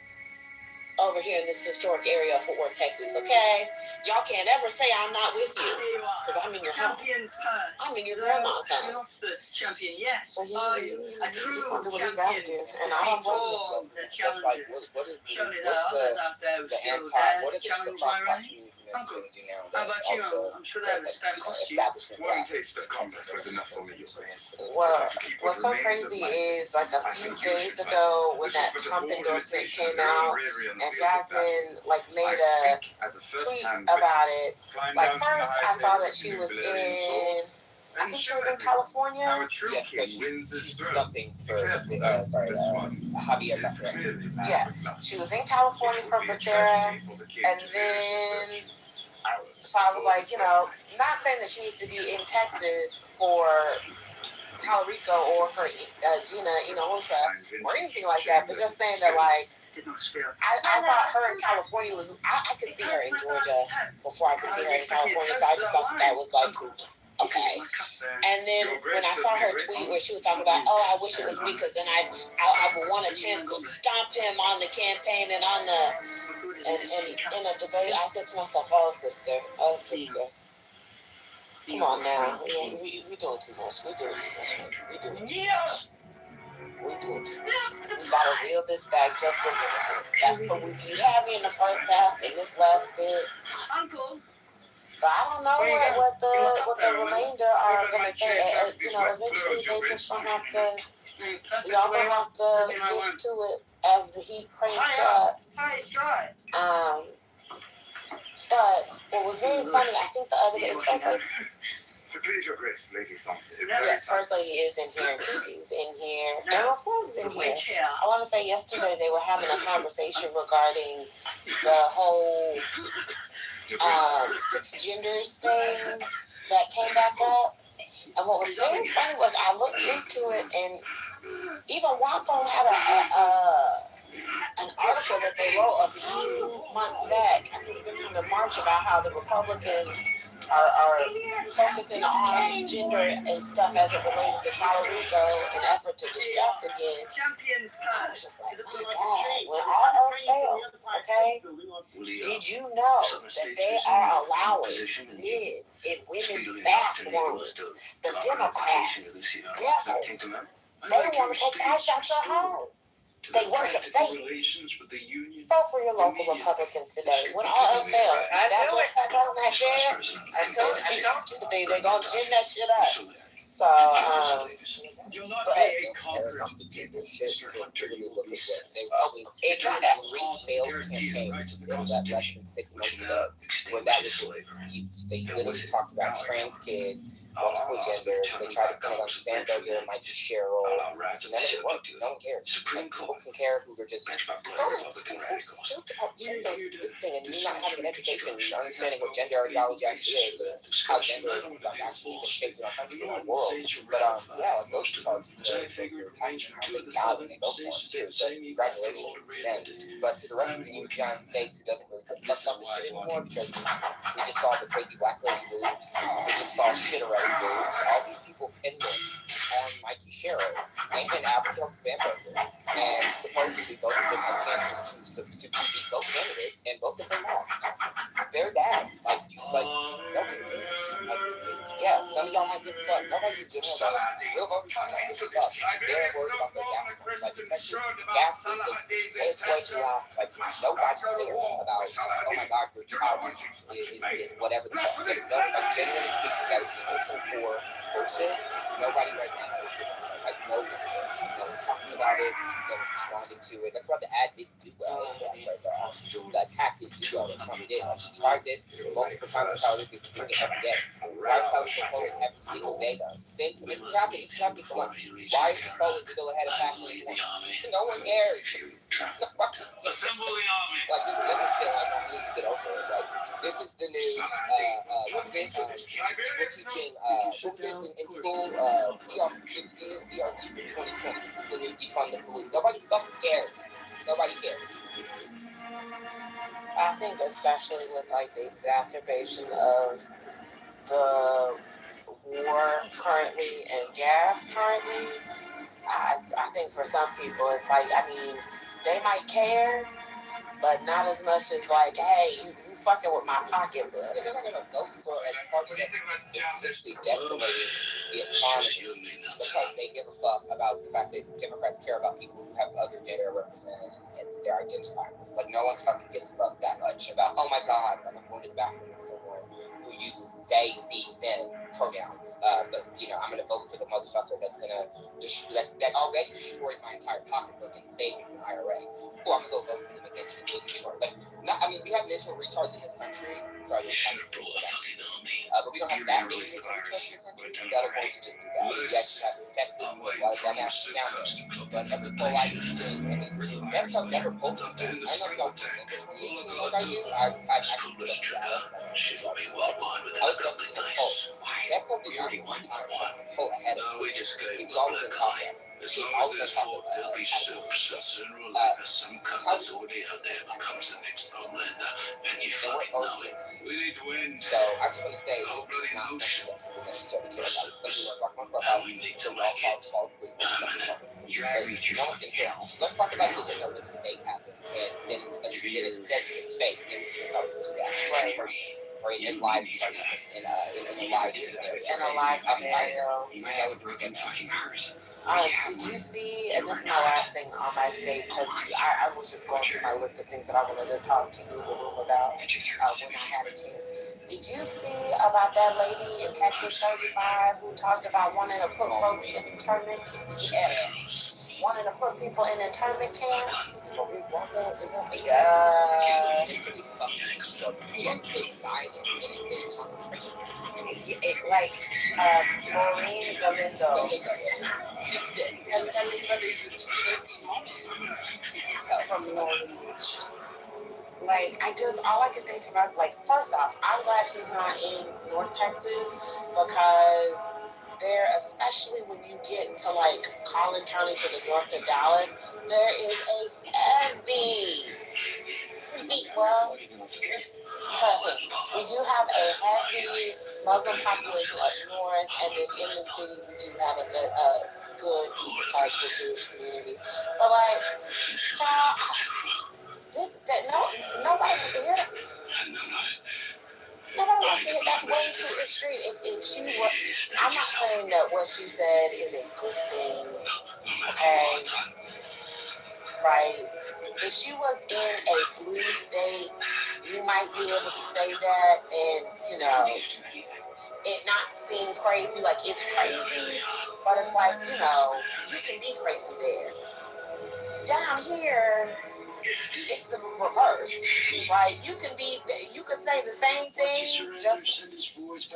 over here in this historic area of Fort Worth, Texas, okay? Y'all can't ever say I'm not with you, because I'm in your home. I'm in your grandma's home. Champion, yes. So he a true do what he got to do, and I don't blame him. The challenges. Surely there are others out there who still dare to challenge my reign. Uncle, how about you? I'm sure they have a spare costume. One taste of combat was enough for me. Well, what's so crazy is, like, a few days ago when that Trump endorsement came out, and Jasmine, like, made a tweet about it. Like, first I saw that she was in, I think she was in California. Yes, but she's jumping for Javier Becerra. Yeah, she was in California for Becerra, and then so I was like, not saying that she needs to be in Texas for Talarico or for Gina Inosa or anything like that, but just saying that, like, I thought her in California was, I could see her in Georgia before I could see her in California, so I just thought that was like, okay. And then when I saw her tweet where she was talking about, I wish it was me, because then I would want a chance to stomp him on the campaign and on the and in a debate, I said to myself, oh sister, come on now, we doing too much. We doing too much. We gotta reel this back just a little bit. You had me in the first half in this last bit. Uncle. But I don't know what the remainder are gonna say. Eventually they just gonna have to. Y'all gonna have to get to it as the heat cranks up. But what was very funny, I think the other day, Please, Your Grace, Lady Thompson. First Lady is in here, Titi's in here, and Reform's in here. I want to say yesterday they were having a conversation regarding the whole genders thing that came back up. And what was very funny was I looked into it, and even WAPO had an article that they wrote a few months back, I think sometime in March, about how the Republicans are focusing on gender and stuff as it relates to Talarico in an effort to distract again. I was just like, my God, when all else fails, okay, did you know that they are allowing men in women's bathrooms, the Democrats, devils, they want to take ICE out your home. They worship Satan. Vote for your local Republicans today. When all else fails, that little pecker right there, they're going to gin that shit up. So, You'll not be a conqueror. It tried that failed campaign less than 6 months ago, where that was they literally talked about trans kids, multiple genders. They tried to put it on Sandberger, Mikey Sherrill. None of it worked. No one cares. Like, people can care who they're just this thing, and you're not having an education and understanding what gender ideology actually is, and how gender is actually even shaped in our country and our world. But like those two talks, how they God and they go for it too. So congratulations to them. But to the rest of the United States, who doesn't really give a fuck about this shit anymore, because we just saw the crazy black lady moves, we just saw Shitterelli moves. All these people pinned it on Mikey Sherrill and Abigail Spanberger, and supposedly both of them had chances to beat both candidates, and both of them lost. They're bad. Nobody cares. Some of y'all might give a fuck. Nobody gives a fuck. Real voters don't give a fuck. They're worried about the gas. Gas it's way too long. Nobody cares about, oh my God, your child is whatever the fuck. Genuinely speaking, that is an 0-4 person. Nobody right now is giving a fuck. No one cares. No one's talking about it. No one's responding to it. That's why the ad didn't do well. I'm sorry, the tactics that Trump did. Like, he tried this multiple times in Saudi Arabia, doing it every day. Why is Saudi controlling every single day, though? This is happening for months. Why is Poland still ahead of fascism? No one cares. Assemble the army. Like, this is shit. Like, we need to get over it. Like, this is the new, what's this? We're teaching, what was this in school? This is the new CRT for 2020. This is the new defund the police. Nobody fucking cares. Nobody cares. I think especially with like the exacerbation of the war currently and gas currently, I think for some people it's like, I mean, they might care, but not as much as like, hey, you fucking with my pocketbook. Yeah, they're not gonna vote for a party that is literally decimating the economy because they give a fuck about the fact that Democrats care about people who have other gender represented and their identifiers. Like, no one fucking gives a fuck that much about, oh my god, like, I'm going to the bathroom with someone who uses they, she, them pronouns. But, you know, I'm gonna vote for the motherfucker that's gonna that already destroyed my entire pocketbook and savings and IRA. Who I'm gonna go vote for them again to really destroy. Like, I mean, we have mental retards in this country. Sorry, They should have brought a fucking army. but we don't have that many mental retards in the country that are going to just do that. We actually have this Texas, a lot of dumbasses down there. But every poll I do, I mean, that Trump never pulled me down. I don't know if y'all remember 2018 like I do. I actually put up that. I was up to the poll. That Trump did not one time pull ahead of me. He was always in top of. As long as there's folk, there'll be soups and sooner or later some cunt's already out there becomes the next Homelander, and you fucking know it. We need to win. So I just want to say, this is not something that people necessarily care about. Some people are talking about we need to make it. Fall asleep. Drag me through fucking hell. Let's talk about who didn't know that the debate happened, and then it's said to his face, and it's his reaction to the person. Or in live in a live scenario. You might have a broken fucking heart. Did you see, and this is my last thing on my state, because I was just going through my list of things that I wanted to talk to you in the room about when I had a chance. Did you see about that lady in Texas 35 who talked about wanting to put folks in internment camps? Wanting to put people in internment camps? Like Maureen Galindo. From Norwich. Like, all I can think about, like, first off, I'm glad she's not in North Texas because there, especially when you get to, like, Collin County to the north of Dallas, there is a heavy, well, we do have a heavy Muslim population up north, and then in the city we do have a good decent-sized Jewish community. But like, child, nobody wants to hear that. Nobody wants to hear. That's way too extreme. If she was, I'm not saying that what she said is a good thing. Okay, right? If she was in a blue state, you might be able to say that, and you know, it not seem crazy, like it's crazy, but it's like, you know, you can be crazy there. Down here, it's the reverse, right? You can say the same thing, just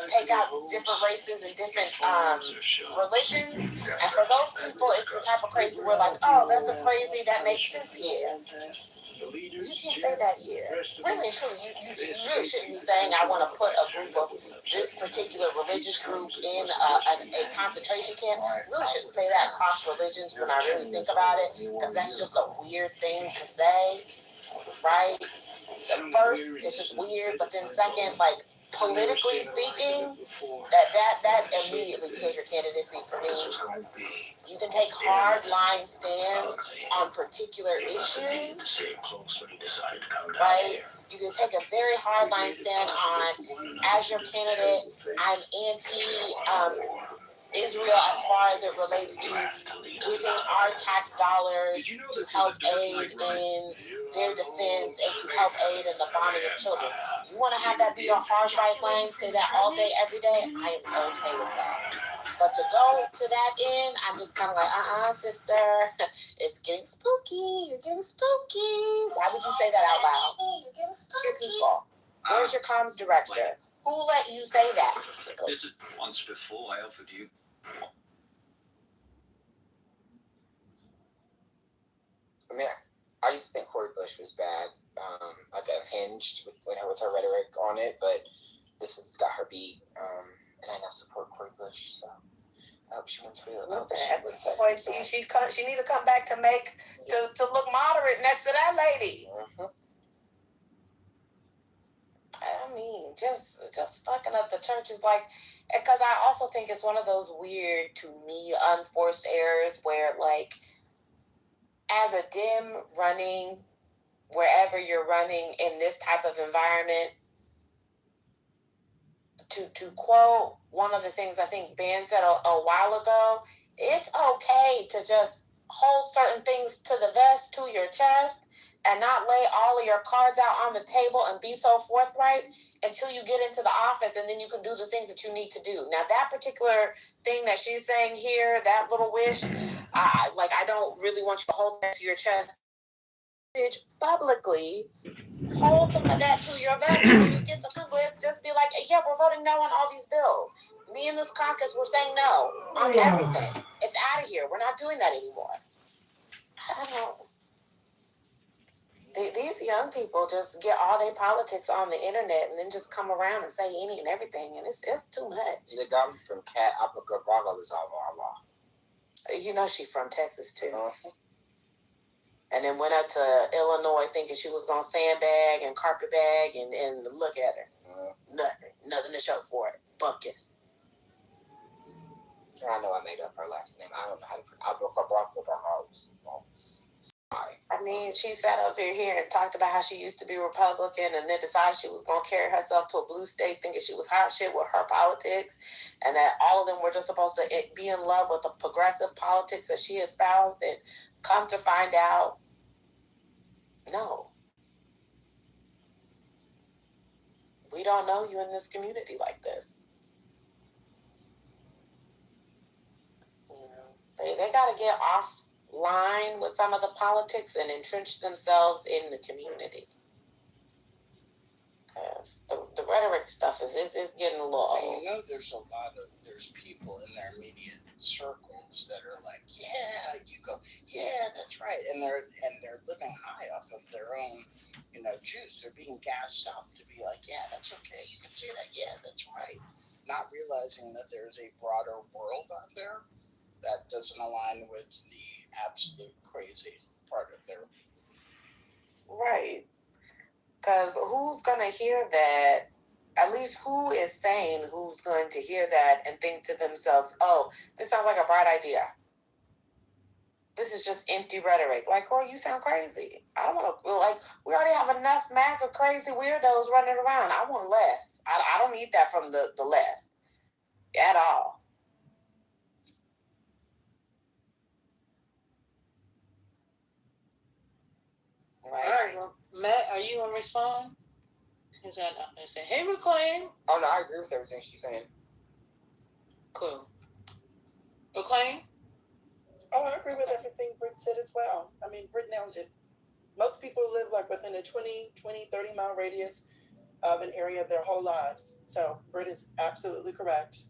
take out different races and different religions, and for those people, it's the type of crazy where like, oh, that's a crazy, that makes sense here. You can't say that here. Really and truly, you really shouldn't be saying I want to put a group of this particular religious group in a concentration camp. You really shouldn't say that across religions when I really think about it, because that's just a weird thing to say, right? First, it's just weird, but then second, like, politically speaking, that immediately kills your candidacy for me. You can take hard line stands on particular issues, right? You can take a very hard line stand on, as your candidate, I'm anti-Israel as far as it relates to giving our tax dollars to help aid in their defense and to help aid in the bombing of children. You want to have that be your hard right line, say that all day, every day? I am okay with that. But to go to that end, I'm just kind of like, sister, it's getting spooky. You're getting spooky. Why would you say that out loud? You're getting spooky. People. Where's your comms director? Who let you say that? This is once before I offered you. I mean, I used to think Cori Bush was bad, like unhinged with her rhetoric on it, but this has got her beat, and I now support Cori Bush, so I hope she wins real. That's the point. She need to come back to look moderate next to that lady. Mm-hmm. I mean, just fucking up the churches, like, because I also think it's one of those weird, to me, unforced errors where, like, as a dim running wherever you're running in this type of environment, to quote one of the things I think Ben said a while ago, it's okay to just hold certain things to the vest, to your chest, and not lay all of your cards out on the table and be so forthright until you get into the office, and then you can do the things that you need to do. Now, that particular thing that she's saying here, that little wish, I don't really want you to hold that to your chest publicly. Hold that to your vest. When you get to Congress, just be like, yeah, we're voting no on all these bills. Me and this caucus, we're saying no on everything. It's out of here. We're not doing that anymore. I don't. These young people just get all their politics on the internet and then just come around and say any and everything, and it's too much. The guy from Cat Apica Bravo is all law. You know she's from Texas too. Mm-hmm. And then went up to Illinois thinking she was going to sandbag and carpetbag, and look at her. Nothing to show for it. Buckus. I know I made up her last name. I don't know how to pronounce it. I mean, she sat up here and talked about how she used to be Republican and then decided she was going to carry herself to a blue state thinking she was hot shit with her politics, and that all of them were just supposed to be in love with the progressive politics that she espoused, and come to find out, no. We don't know you in this community like this. They got to get offline with some of the politics and entrench themselves in the community. Because the rhetoric stuff is getting a little old. You know, there's people in their immediate circles that are like, yeah, you go, yeah, that's right, and they're living high off of their own, juice. They're being gassed up to be like, yeah, that's okay, you can say that, yeah, that's right, not realizing that there's a broader world out there that doesn't align with the absolute crazy part of their. Right. Because who's going to hear that? At least who is sane who's going to hear that and think to themselves, oh, this sounds like a bright idea. This is just empty rhetoric. Like, oh, you sound crazy. I don't want to, we already have enough MAGA crazy weirdos running around. I want less. I don't need that from the left at all. Right. All right, well, Matt, are you going to respond? Is that say, hey, Reclaim? Oh, no, I agree with everything she's saying. Cool. Reclaim? Oh, I agree with everything Britt said as well. I mean, Britt nailed it. Most people live within a 30 mile radius of an area their whole lives. So Britt is absolutely correct.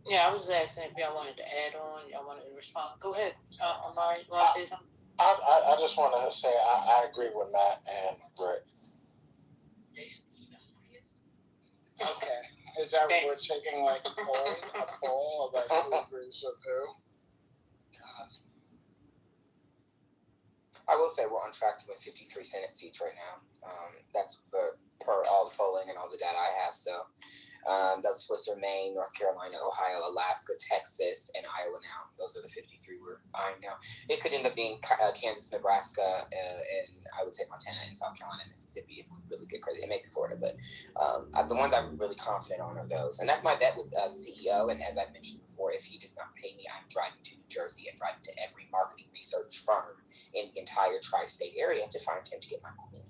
Yeah, I was just asking if y'all wanted to add on, y'all wanted to respond. Go ahead, Omari, you want to say something? I just want to say I agree with Matt and Britt. Okay. Is that what we're taking, like a poll about who agrees with who? God. I will say we're on track to win 53 Senate seats right now. That's per all the polling and all the data I have. So that's splits are Maine, North Carolina, Ohio, Alaska, Texas, and Iowa now. Those are the 53 we're eyeing now. It could end up being Kansas, Nebraska, and I would say Montana and South Carolina and Mississippi if we really get credit. It may be Florida, but the ones I'm really confident on are those. And that's my bet with the CEO. And as I mentioned before, if he does not pay me, I'm driving to New Jersey and driving to every marketing research firm in the entire tri-state area to find him to get my coin.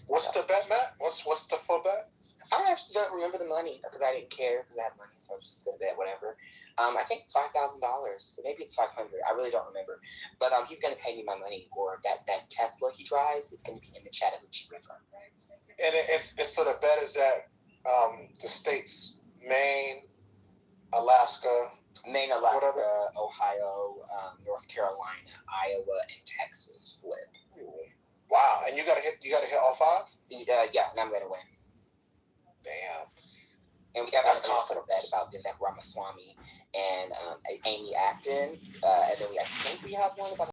What's the bet, Matt? What's the full bet? I don't remember the money because I didn't care because I had money, so I was just gonna bet whatever. I think it's $5,000, so maybe it's $500. I really don't remember, but he's gonna pay me my money, or that Tesla he drives, it's gonna be in the Chattahoochee River. And so the bet is that the states Maine, Alaska, whatever. Ohio, North Carolina, Iowa, and Texas flip. Wow! And you gotta hit all 5. Yeah, and I'm gonna win. Damn. And we have That's a confidence about Vivek Ramaswamy and Amy Acton, and then I think we have one about